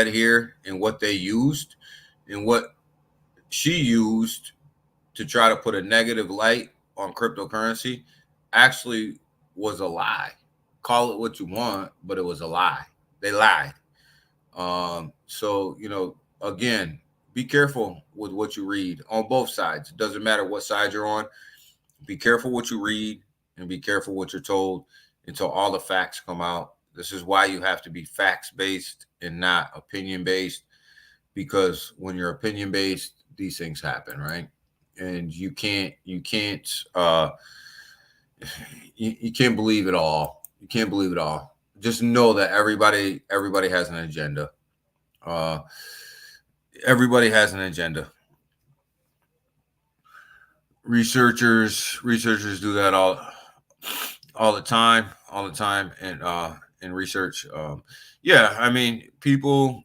here, and what they used, and what she used to try to put a negative light on cryptocurrency, actually was a lie. Call it what you want, but it was a lie. They lied. So again, be careful with what you read on both sides. It doesn't matter what side you're on. Be careful what you read, and be careful what you're told until all the facts come out. This is why you have to be facts-based and not opinion-based, because when you're opinion-based, these things happen, right? And you can't believe it all. You can't believe it all. Just know that everybody has an agenda. Everybody has an agenda. Researchers do that all the time, and research. Yeah, I mean, people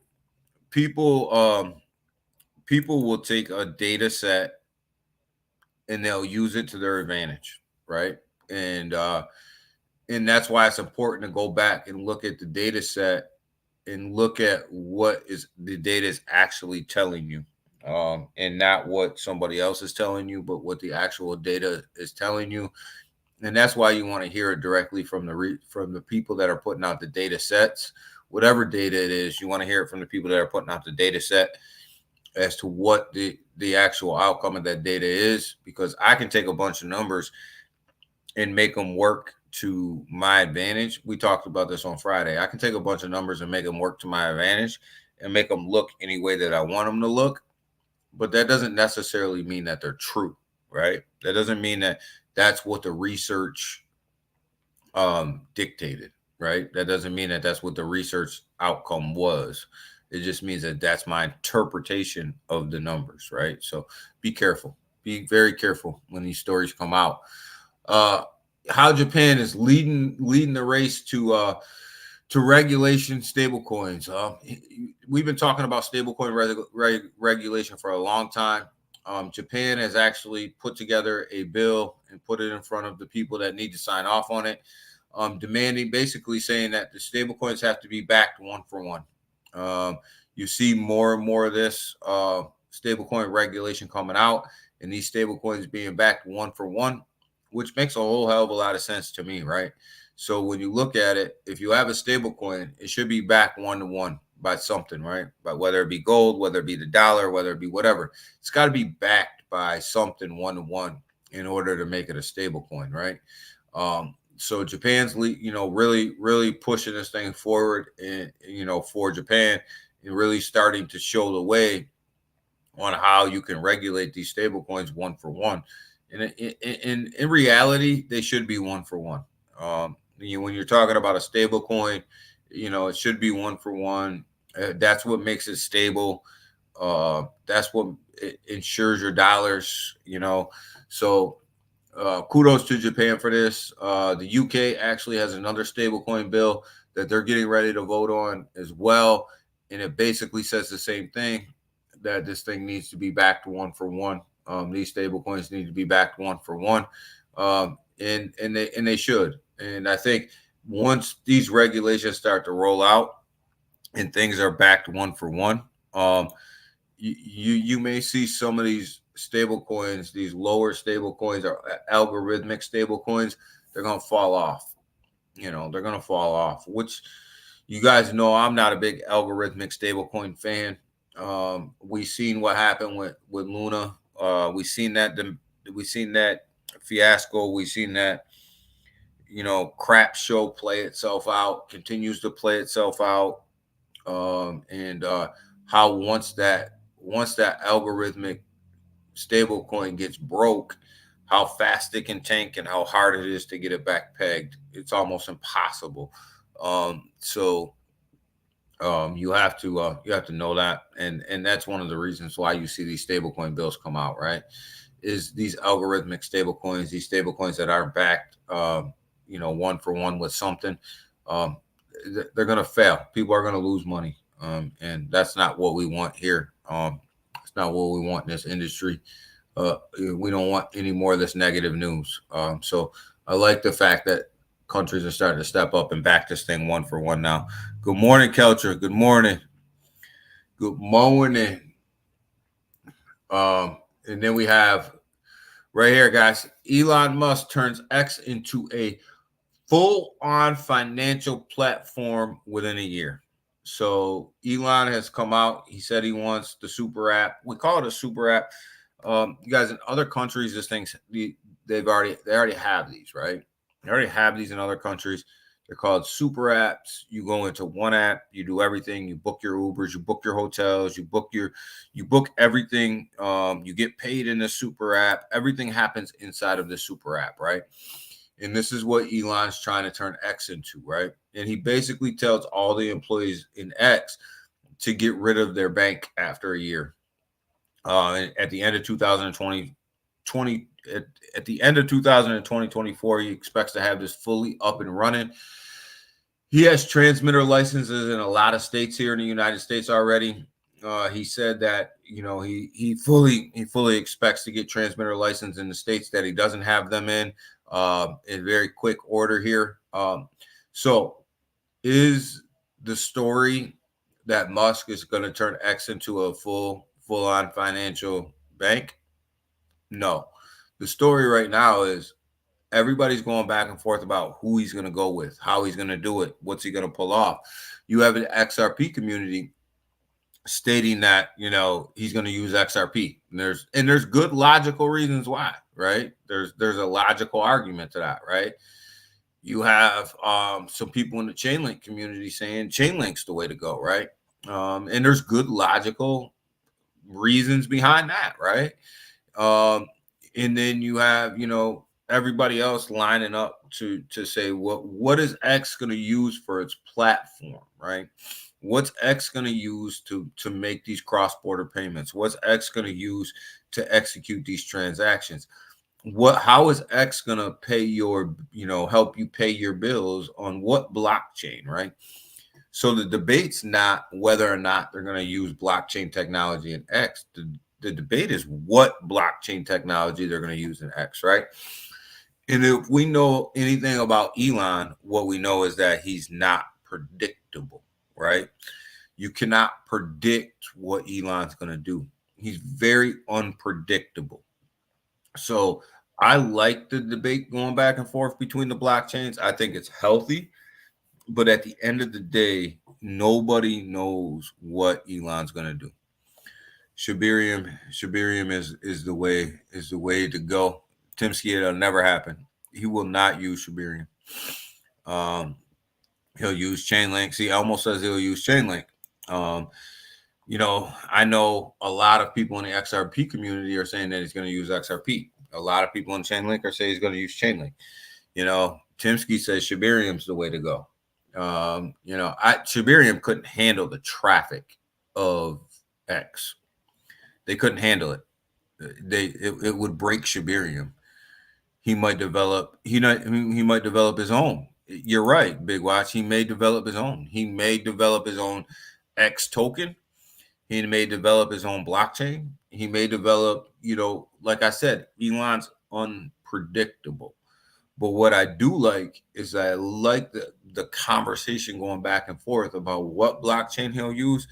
will take a data set and they'll use it to their advantage, right? And that's why it's important to go back and look at the data set and look at what is the data is actually telling you, and not what somebody else is telling you, but what the actual data is telling you. And that's why you want to hear it directly from the people that are putting out the data sets. Whatever data it is, you want to hear it from the people that are putting out the data set as to what the actual outcome of that data is, because I can take a bunch of numbers and make them work to my advantage. We talked about this on Friday. I can take a bunch of numbers and make them work to my advantage and make them look any way that I want them to look. But that doesn't necessarily mean that they're true, right? That doesn't mean that that's what the research dictated, right? That doesn't mean that that's what the research outcome was. It just means that that's my interpretation of the numbers, right? So be careful. Be very careful when these stories come out. How Japan is leading the race to regulation stablecoins. We've been talking about stablecoin regulation for a long time. Japan has actually put together a bill and put it in front of the people that need to sign off on it, demanding, basically saying that the stablecoins have to be backed one for one. You see more and more of this stablecoin regulation coming out, and these stablecoins being backed one for one, which makes a whole hell of a lot of sense to me, right? So when you look at it, if you have a stablecoin, it should be backed one to one by something, right? But whether it be gold, whether it be the dollar, whether it be whatever, it's got to be backed by something one to one in order to make it a stablecoin, right? So Japan's, really pushing this thing forward, and for Japan, and really starting to show the way on how you can regulate these stablecoins one for one. And in reality, they should be one for one. When you're talking about a stablecoin, it should be one for one. That's what makes it stable. That's what ensures your dollars. So kudos to Japan for this. The UK actually has another stablecoin bill that they're getting ready to vote on as well, and it basically says the same thing, that this thing needs to be backed one for one. These stablecoins need to be backed one for one, and they should. And I think once these regulations start to roll out and things are backed one for one, you may see some of these stable coins, these lower stable coins or algorithmic stable coins, they're going to fall off. They're going to fall off, which you guys know I'm not a big algorithmic stable coin fan. We seen what happened with Luna. We seen that fiasco. We seen that crap show play itself out, continues to play itself out. And how once that algorithmic stable coin gets broke, how fast it can tank and how hard it is to get it back pegged. It's almost impossible. So you have to know that, and that's one of the reasons why you see these stablecoin bills come out, right? Is these algorithmic stablecoins, these stablecoins that aren't backed, one for one with something, they're going to fail. People are going to lose money, and that's not what we want here. It's not what we want in this industry. We don't want any more of this negative news. So I like the fact that countries are starting to step up and back this thing one for one now. Good morning, Kelcher. Good morning. Good morning. And then we have right here, guys, Elon Musk turns X into a full-on financial platform within a year. So Elon has come out. He said he wants the super app. We call it a super app. You guys, in other countries, this thing's they already have these, right? They already have these in other countries. They're called super apps. You go into one app, you do everything. You book your Ubers, you book your hotels, you book everything. You get paid in the super app. Everything happens inside of the super app, right? And this is what Elon's trying to turn X into, right? And he basically tells all the employees in X to get rid of their bank after a year. At the end of 2020, at the end of 2024, he expects to have this fully up and running. He has transmitter licenses in a lot of states here in the United States already. He said that he fully expects to get transmitter license in the states that he doesn't have them in very quick order here. So is the story that Musk is going to turn X into a full-on financial bank? No. The story right now is everybody's going back and forth about who he's going to go with, how he's going to do it, what's he going to pull off. You have an XRP community stating that he's going to use XRP, and there's good logical reasons why, right? There's a logical argument to that, right? You have some people in the Chainlink community saying Chainlink's the way to go, right? And there's good logical reasons behind that, right? And then you have everybody else lining up to say what is X going to use for its platform, right? What's X going to use to make these cross-border payments? What's X going to use to execute these transactions? How is X going to pay help you pay your bills on what blockchain, right? So the debate's not whether or not they're going to use blockchain technology in X. The The debate is what blockchain technology they're going to use in X, right? And if we know anything about Elon, what we know is that he's not predictable, right? You cannot predict what Elon's going to do. He's very unpredictable. So I like the debate going back and forth between the blockchains. I think it's healthy, but at the end of the day, nobody knows what Elon's going to do. Shibarium is the way to go. Timsky, it'll never happen. He will not use Shibarium. He'll use Chainlink. See, Elmo says he'll use Chainlink. I know a lot of people in the XRP community are saying that he's going to use XRP. A lot of people in Chainlink are saying he's going to use Chainlink. Timsky says Shibarium's the way to go. Shibarium couldn't handle the traffic of X. They couldn't handle it. It would break Shibarium. He might develop his own. You're right, Big Watch. He may develop his own. He may develop his own X token. He may develop his own blockchain. He may develop, like I said, Elon's unpredictable. But what I do like is I like the conversation going back and forth about what blockchain he'll use,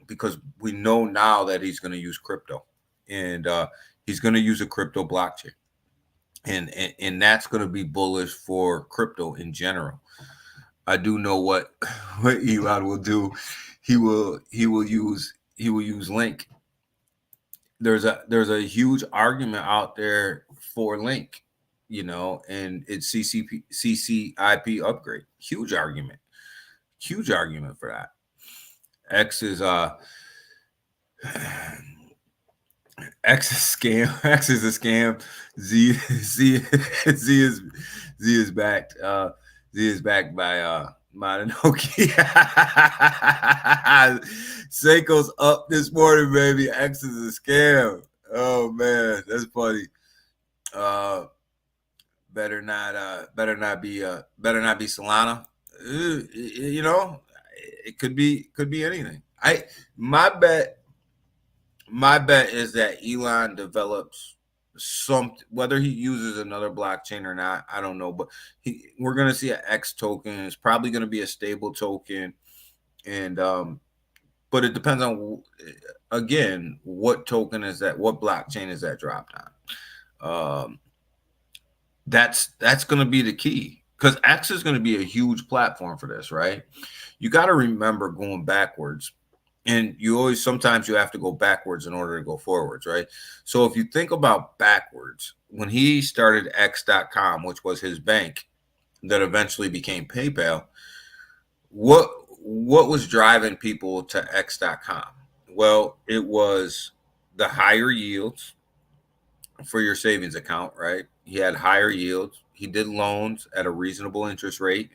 because we know now that he's going to use crypto, and he's going to use a crypto blockchain. And that's going to be bullish for crypto in general. I do know what Elon will do. He will use Link. There's a huge argument out there for Link, and it's CCIP upgrade. Huge argument for that. X is scam. X is a scam. Z is backed. Z is backed by Mononoke. Seiko's up this morning, baby. X is a scam. Oh man, that's funny. Better not be Solana. It could be anything. My bet is that Elon develops something, whether he uses another blockchain or not, I don't know, but we're going to see an X token. It's probably going to be a stable token. And, but it depends on, again, what token is that? What blockchain is that dropped on? That's going to be the key, because X is going to be a huge platform for this, right? You got to remember going backwards. And sometimes you have to go backwards in order to go forwards, right? So if you think about backwards, when he started X.com, which was his bank that eventually became PayPal, what was driving people to X.com? Well, it was the higher yields for your savings account, right? He had higher yields. He did loans at a reasonable interest rate.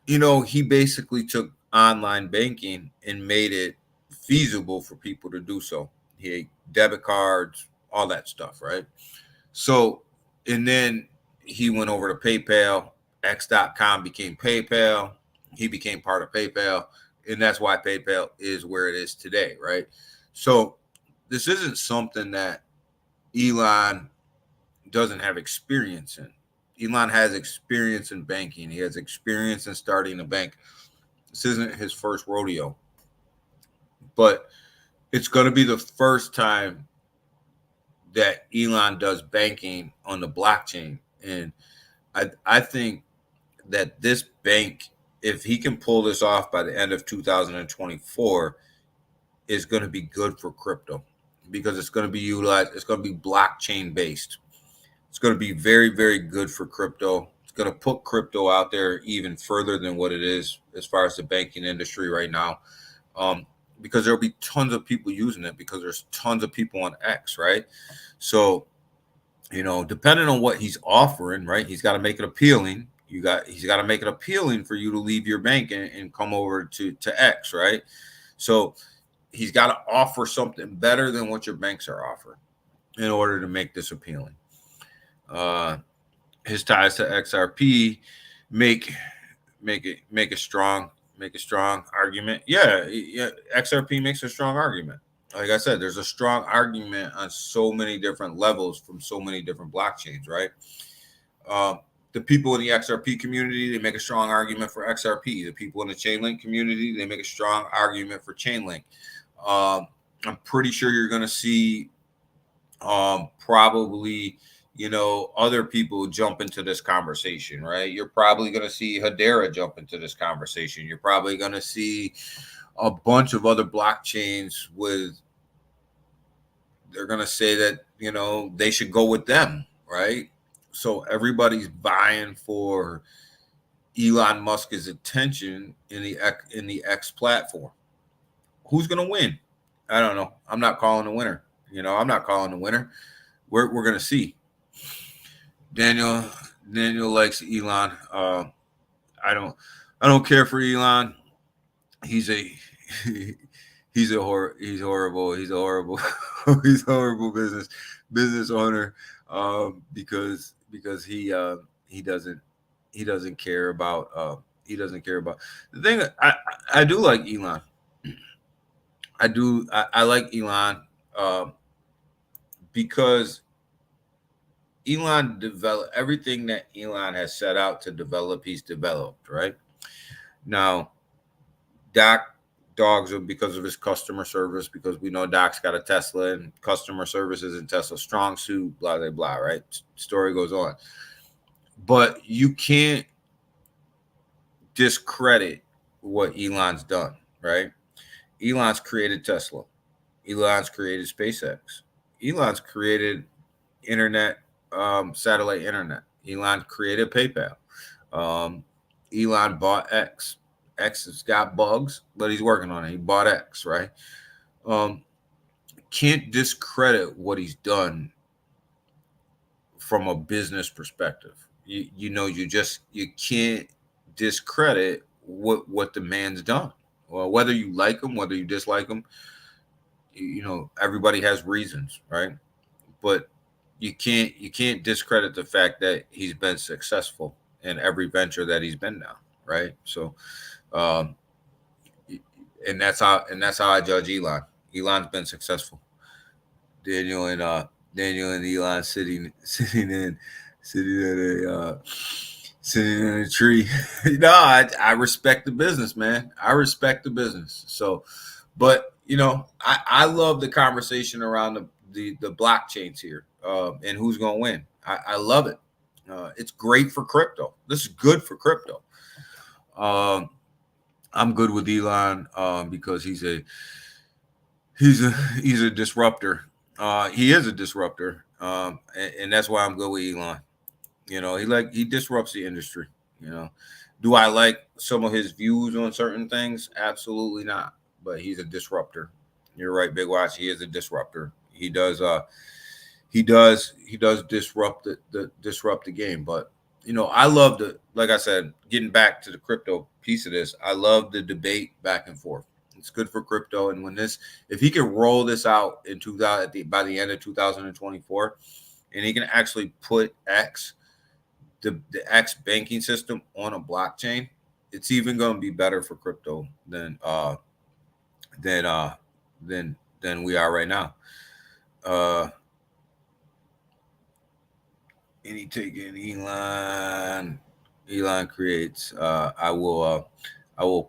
He basically took online banking and made it feasible for people to do so. He had debit cards, all that stuff, right? So, and then he went over to PayPal. X.com became PayPal. He became part of PayPal, and that's why PayPal is where it is today, right? So this isn't something that Elon doesn't have experience in. Elon has experience in banking. He has experience in starting a bank. This isn't his first rodeo, but it's going to be the first time that Elon does banking on the blockchain. And I think that this bank, if he can pull this off by the end of 2024, is going to be good for crypto, because it's going to be utilized. It's going to be blockchain based. It's going to be very, very good for crypto. It's going to put crypto out there even further than what it is as far as the banking industry right now, because there'll be tons of people using it, because there's tons of people on X, right? So, depending on what he's offering, right, he's got to make it appealing. He's got to make it appealing for you to leave your bank and come over to X, right? So he's got to offer something better than what your banks are offering in order to make this appealing. His ties to XRP make a strong argument. Yeah, XRP makes a strong argument. like I said, there's a strong argument on so many different levels from so many different blockchains, right? The people in the XRP community, they make a strong argument for XRP. The people in the Chainlink community, they make a strong argument for Chainlink. I'm pretty sure you're going to see probably, other people jump into this conversation, right? You're probably going to see Hedera jump into this conversation. You're probably going to see a bunch of other blockchains they're going to say that, they should go with them, right? So everybody's vying for Elon Musk's attention in the X platform. Who's going to win? I don't know. I'm not calling the winner. I'm not calling the winner. We're going to see. Daniel likes Elon. I don't care for Elon. He's horrible. He's a horrible business owner. Because he doesn't care about the thing. I do like Elon. I like Elon because Elon developed everything that Elon has set out to develop. He's developed, right? Now, Doc dogs him because of his customer service, because we know Doc's got a Tesla and customer service isn't Tesla's strong suit, blah, blah, blah, right? Story goes on. But you can't discredit what Elon's done, right? Elon's created Tesla. Elon's created SpaceX. Elon's created internet, satellite internet. Elon created PayPal. Elon bought X. X has got bugs, but he's working on it. He bought X, right? Can't discredit what he's done from a business perspective. You can't discredit what the man's done. Well, whether you like him, whether you dislike him, everybody has reasons, right? But you can't discredit the fact that he's been successful in every venture that he's been down, right? So, and that's how I judge Elon. Elon's been successful. Daniel and Elon sitting in a tree. I respect the business, man. I respect the business. So, but I love the conversation around the blockchains here, and who's gonna win. I love it. It's great for crypto. This is good for crypto. I'm good with Elon because he's a disruptor. He is a disruptor, and that's why I'm good with Elon. He disrupts the industry. Do I like some of his views on certain things? Absolutely not. But he's a disruptor. You're right, Big Watch. He is a disruptor. He does disrupt the game. But I love like I said, getting back to the crypto piece of this, I love the debate back and forth. It's good for crypto. And if he can roll this out by the end of 2024, and he can actually put the X banking system on a blockchain, it's even going to be better for crypto than we are right now. Any taking Elon creates. I will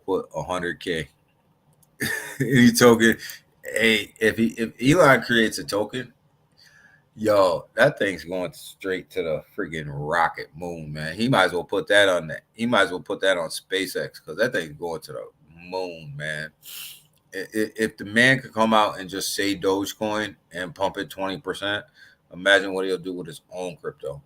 put 100K. Any token. Hey, if Elon creates a token, yo, that thing's going straight to the freaking rocket moon, man. He might as well put that on that. He might as well put that on SpaceX, because that thing's going to the moon, man. If the man could come out and just say Dogecoin and pump it 20%, imagine what he'll do with his own crypto.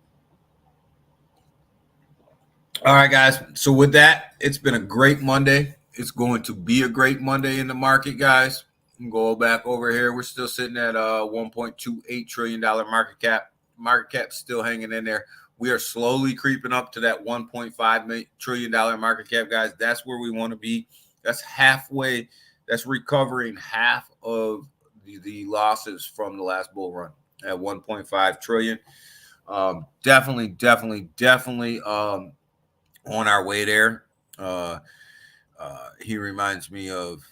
All right, guys. So with that, it's been a great Monday. It's going to be a great Monday in the market, guys. Go back over here. We're still sitting at $1.28 trillion market cap. Market cap still hanging in there. We are slowly creeping up to that $1.5 trillion market cap, guys. That's where we want to be. That's halfway. That's recovering half of the losses from the last bull run at 1.5 trillion. Definitely on our way there. He reminds me of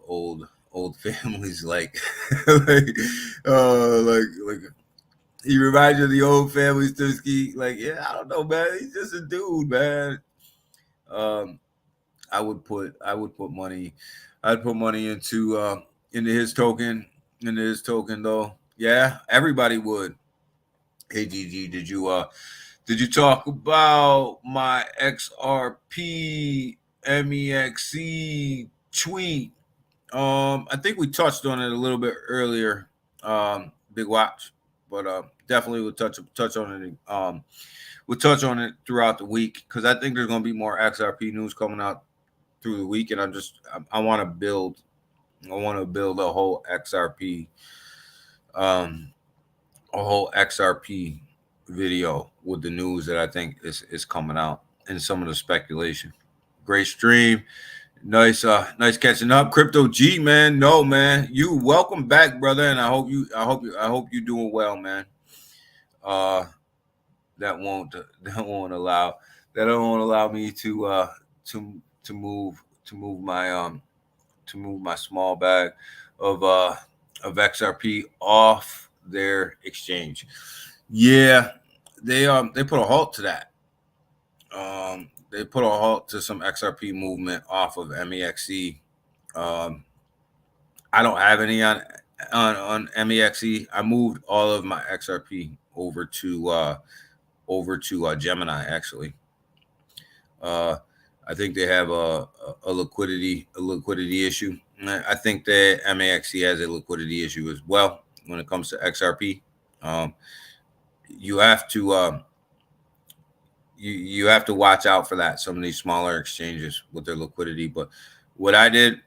old old families like like he reminds you of the old families, Tuski. Like, yeah, I don't know, man. He's just a dude, man. I would put money. I'd put money into his token, though. Yeah, everybody would. Hey GG, did you talk about my XRP MEXC tweet? I think we touched on it a little bit earlier. Big watch, but definitely we'll touch on it. We'll touch on it throughout the week because I think there's going to be more XRP news coming out through the week, and I want to build a whole XRP video with the news that I think is coming out and some of the speculation. Great stream. Nice catching up. Crypto G, man. No, man. You welcome back, brother, and I hope you're doing well, man. That won't allow me to move my small bag of XRP off their exchange. Yeah, they put a halt to that. They put a halt to some XRP movement off of MEXC. I don't have any on MEXC. I moved all of my XRP over to Gemini. Actually, I think they have a liquidity issue. I think that MEXC has a liquidity issue as well when it comes to XRP. You have to you have to watch out for that. Some of these smaller exchanges with their liquidity. But what I did,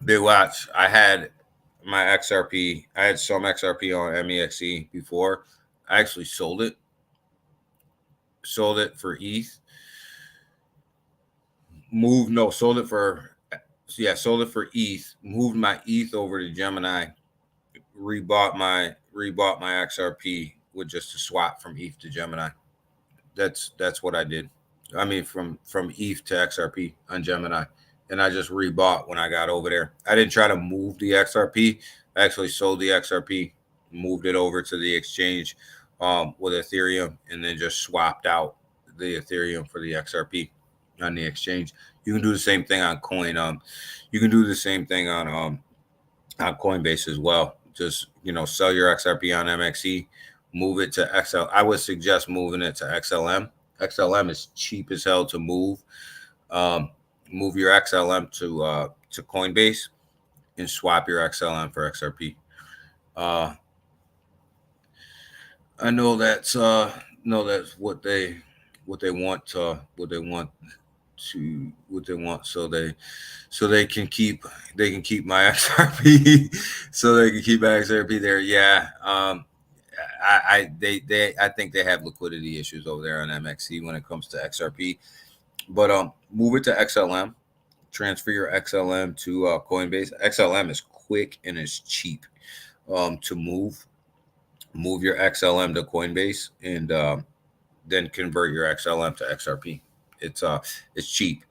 I had my XRP. I had some XRP on MEXC before. I actually sold it for ETH. Sold it for ETH. Moved my ETH over to Gemini. Rebought my XRP with just a swap from ETH to Gemini. That's what I did. I mean, from ETH to XRP on Gemini, and I just rebought when I got over there. I didn't try to move the XRP. I actually sold the XRP, moved it over to the exchange with Ethereum, and then just swapped out the Ethereum for the XRP on the exchange. You can do the same thing on Coin. You can do the same thing on Coinbase as well. Just sell your XRP on MEXC. Move it to XL. I would suggest moving it to XLM. XLM is cheap as hell to move. Move your XLM to Coinbase and swap your XLM for XRP. I know that's what they want. So they can keep my XRP. So they can keep my XRP there. Yeah. I think they have liquidity issues over there on MEXC when it comes to XRP. But move it to XLM. Transfer your XLM to Coinbase. XLM is quick and it's cheap to move. Move your XLM to Coinbase and then convert your XLM to XRP. It's cheap.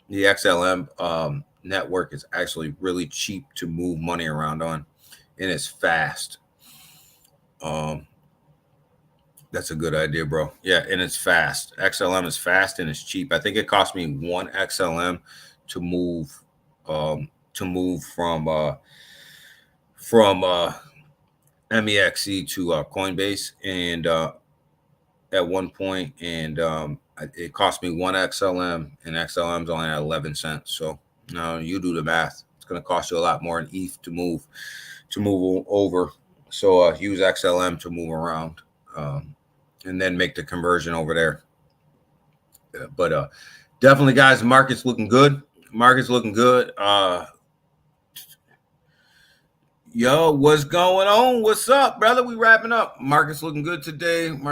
The XLM network is actually really cheap to move money around on, and it's fast. That's a good idea, bro. Yeah, and it's fast. XLM is fast and it's cheap. I think it cost me 1 XLM to move from MEXC to Coinbase, and at one point, and it cost me 1 XLM, and XLM's only at 11 cents. So now you do the math. It's going to cost you a lot more in ETH to move over. So use XLM to move around, and then make the conversion over there. But definitely, guys, market's looking good. Yo, what's going on? What's up, brother? We wrapping up. Market's looking good today. And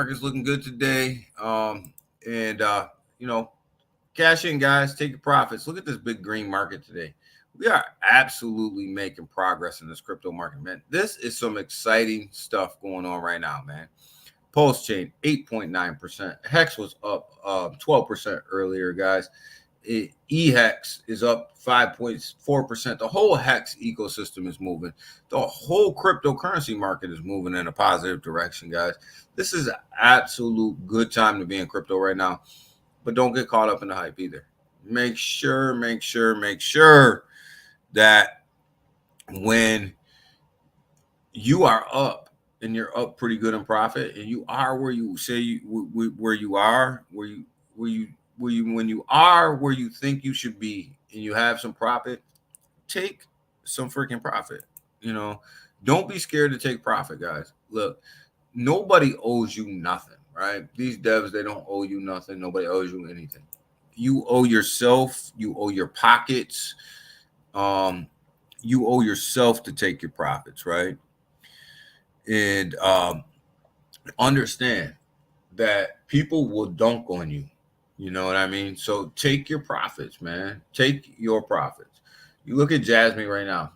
cash in, guys. Take your profits. Look at this big green market today. We are absolutely making progress in this crypto market, man. This is some exciting stuff going on right now, man. Pulse Chain, 8.9%. Hex was up 12% earlier, guys. EHEX is up 5.4%. The whole HEX ecosystem is moving. The whole cryptocurrency market is moving in a positive direction, guys. This is an absolute good time to be in crypto right now. But don't get caught up in the hype either. Make sure that when you are up and you're up pretty good in profit, and you are where you say where you are, when you are where you think you should be, and you have some profit, take some freaking profit. Don't be scared to take profit, guys. Look, nobody owes you nothing, right? These devs, they don't owe you nothing. Nobody owes you anything. You owe yourself. You owe your pockets. You owe yourself to take your profits, right? And understand that people will dunk on you. You know what I mean? So take your profits, man. Take your profits. You look at Jasmine right now.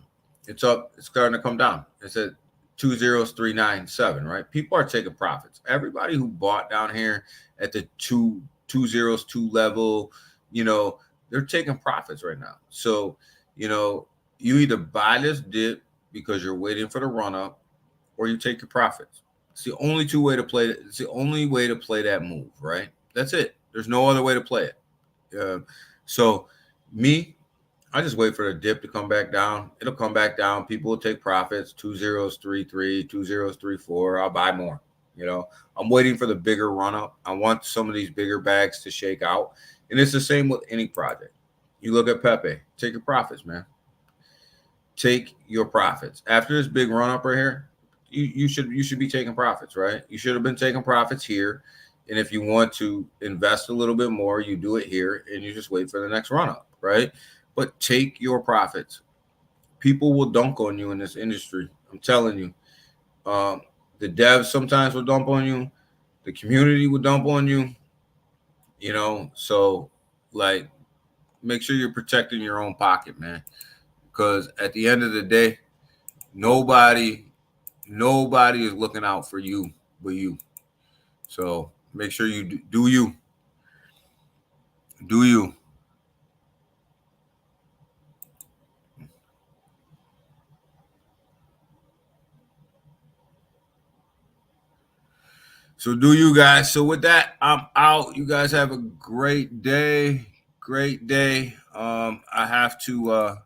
It's up. It's starting to come down. It's at 20397, right? People are taking profits. Everybody who bought down here at the 202 level, they're taking profits right now. So, you either buy this dip because you're waiting for the run up, or you take your profits. It's the only way to play it. It's the only way to play that move, right? That's it. There's no other way to play it. So I just wait for the dip to come back down. It'll come back down. People will take profits. 2033, 2034. I'll buy more. I'm waiting for the bigger run up. I want some of these bigger bags to shake out. And it's the same with any project. You look at Pepe. Take your profits, man. Take your profits. After this big run up right here, you should be taking profits, right? You should have been taking profits here. And if you want to invest a little bit more, you do it here and you just wait for the next run up, right? But take your profits. People will dunk on you in this industry. I'm telling you. The devs sometimes will dump on you. The community will dump on you. So make sure you're protecting your own pocket, man. Because at the end of the day, nobody is looking out for you but you. So make sure you do you. Do you. So do you guys. So with that, I'm out. You guys have a great day. Great day. I have to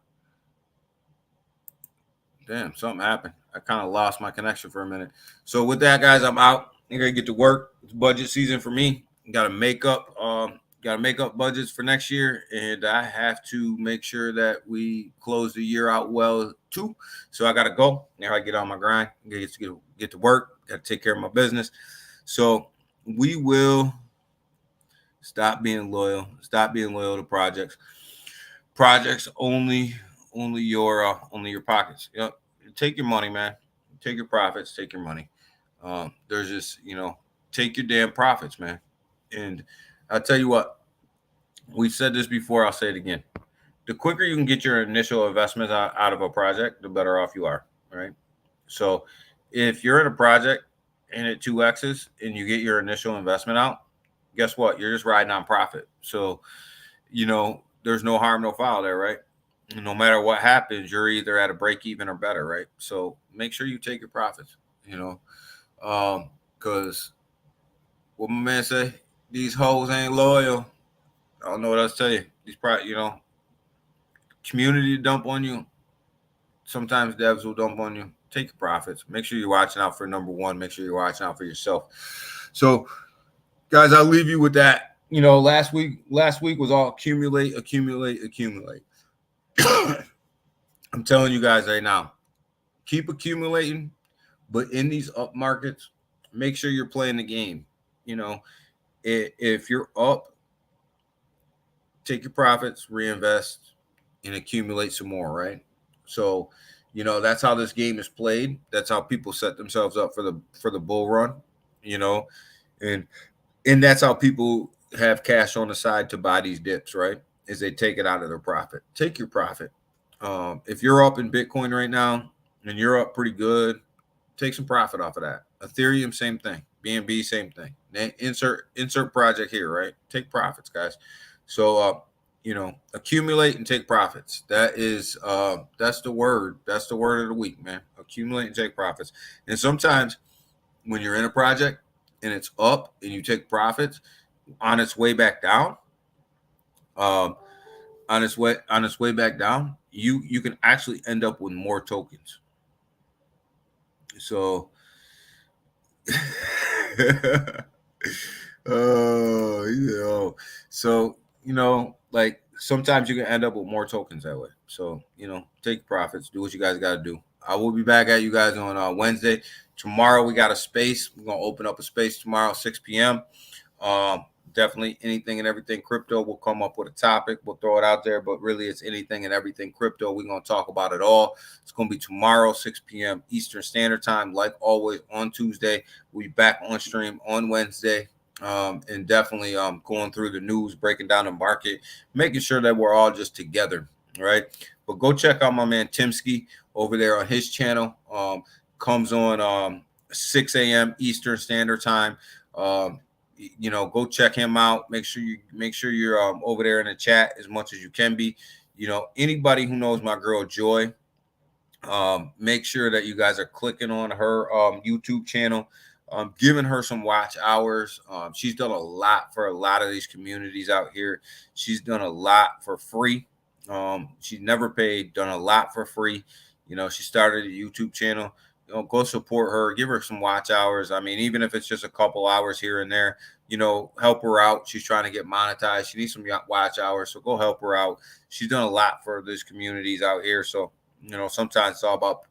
damn, something happened. I kind of lost my connection for a minute. So with that, guys, I'm out. I'm gonna get to work. It's budget season for me. Got to make up budgets for next year, and I have to make sure that we close the year out well too. So I got to go. Now I get on my grind. Get to work. Got to take care of my business. So we will stop being loyal. Stop being loyal to projects. Projects only your pockets. Yep. Take your money, man. Take your profits. Take your money. There's just take your damn profits, man. And I'll tell you what. We said this before. I'll say it again. The quicker you can get your initial investments out of a project, the better off you are. Right. So if you're in a project and it 2x's and you get your initial investment out, guess what? You're just riding on profit. So, there's no harm, no foul there, right? And no matter what happens, you're either at a break even or better, right? So make sure you take your profits, because what my man say, these hoes ain't loyal. I don't know what else to tell you. These community dump on you. Sometimes devs will dump on you. Take your profits. Make sure you're watching out for number one. Make sure you're watching out for yourself. So, guys, I'll leave you with that. Last week was all accumulate. I'm telling you guys right now, keep accumulating, but in these up markets, make sure you're playing the game. If you're up, take your profits, reinvest, and accumulate some more, right? So, that's how this game is played. That's how people set themselves up for the bull run, and that's how people have cash on the side to buy these dips, right? Is they take it out of their profit. Take your profit. If you're up in Bitcoin right now and you're up pretty good, take some profit off of that. Ethereum, same thing. BNB, same thing. Insert project here, right? Take profits, guys. So accumulate and take profits. That's the word. That's the word of the week, man. Accumulate and take profits. And sometimes when you're in a project and it's up and you take profits on its way back down, on its way back down, you can actually end up with more tokens. So so like sometimes you can end up with more tokens that way. So take profits, do what you guys got to do. I will be back at you guys on Wednesday. Tomorrow we got a space. We're gonna open up a space tomorrow, 6 p.m. Definitely anything and everything crypto. We'll come up with a topic. We'll throw it out there, but really it's anything and everything crypto. We're going to talk about it all. It's going to be tomorrow, 6 p.m. Eastern Standard Time. Like always on Tuesday, we'll be back on stream on Wednesday. And definitely going through the news, breaking down the market, making sure that we're all just together, right? But go check out my man Timsky over there on his channel. Comes on 6 a.m. Eastern Standard Time. Go check him out. Make sure you're over there in the chat as much as you can be. Anybody who knows my girl Joy, make sure that you guys are clicking on her YouTube channel, giving her some watch hours. She's done a lot for a lot of these communities out here. She's done a lot for free. She's never paid, done a lot for free. She started a YouTube channel. Go support her, give her some watch hours. I mean, even if it's just a couple hours here and there, help her out. She's trying to get monetized. She needs some watch hours, so go help her out. She's done a lot for these communities out here. So, sometimes it's all about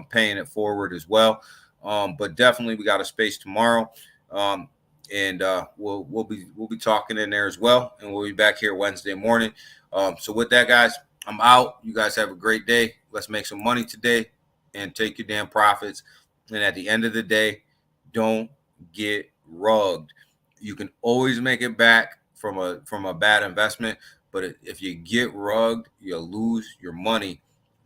paying it forward as well. But definitely we got a space tomorrow. And we'll be talking in there as well. And we'll be back here Wednesday morning. So with that, guys, I'm out. You guys have a great day. Let's make some money today and take your damn profits. And at the end of the day, don't get rugged. You can always make it back from a bad investment, but if you get rugged, you'll lose your money.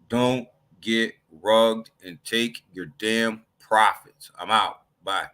Don't get rugged and take your damn profits. I'm out. Bye.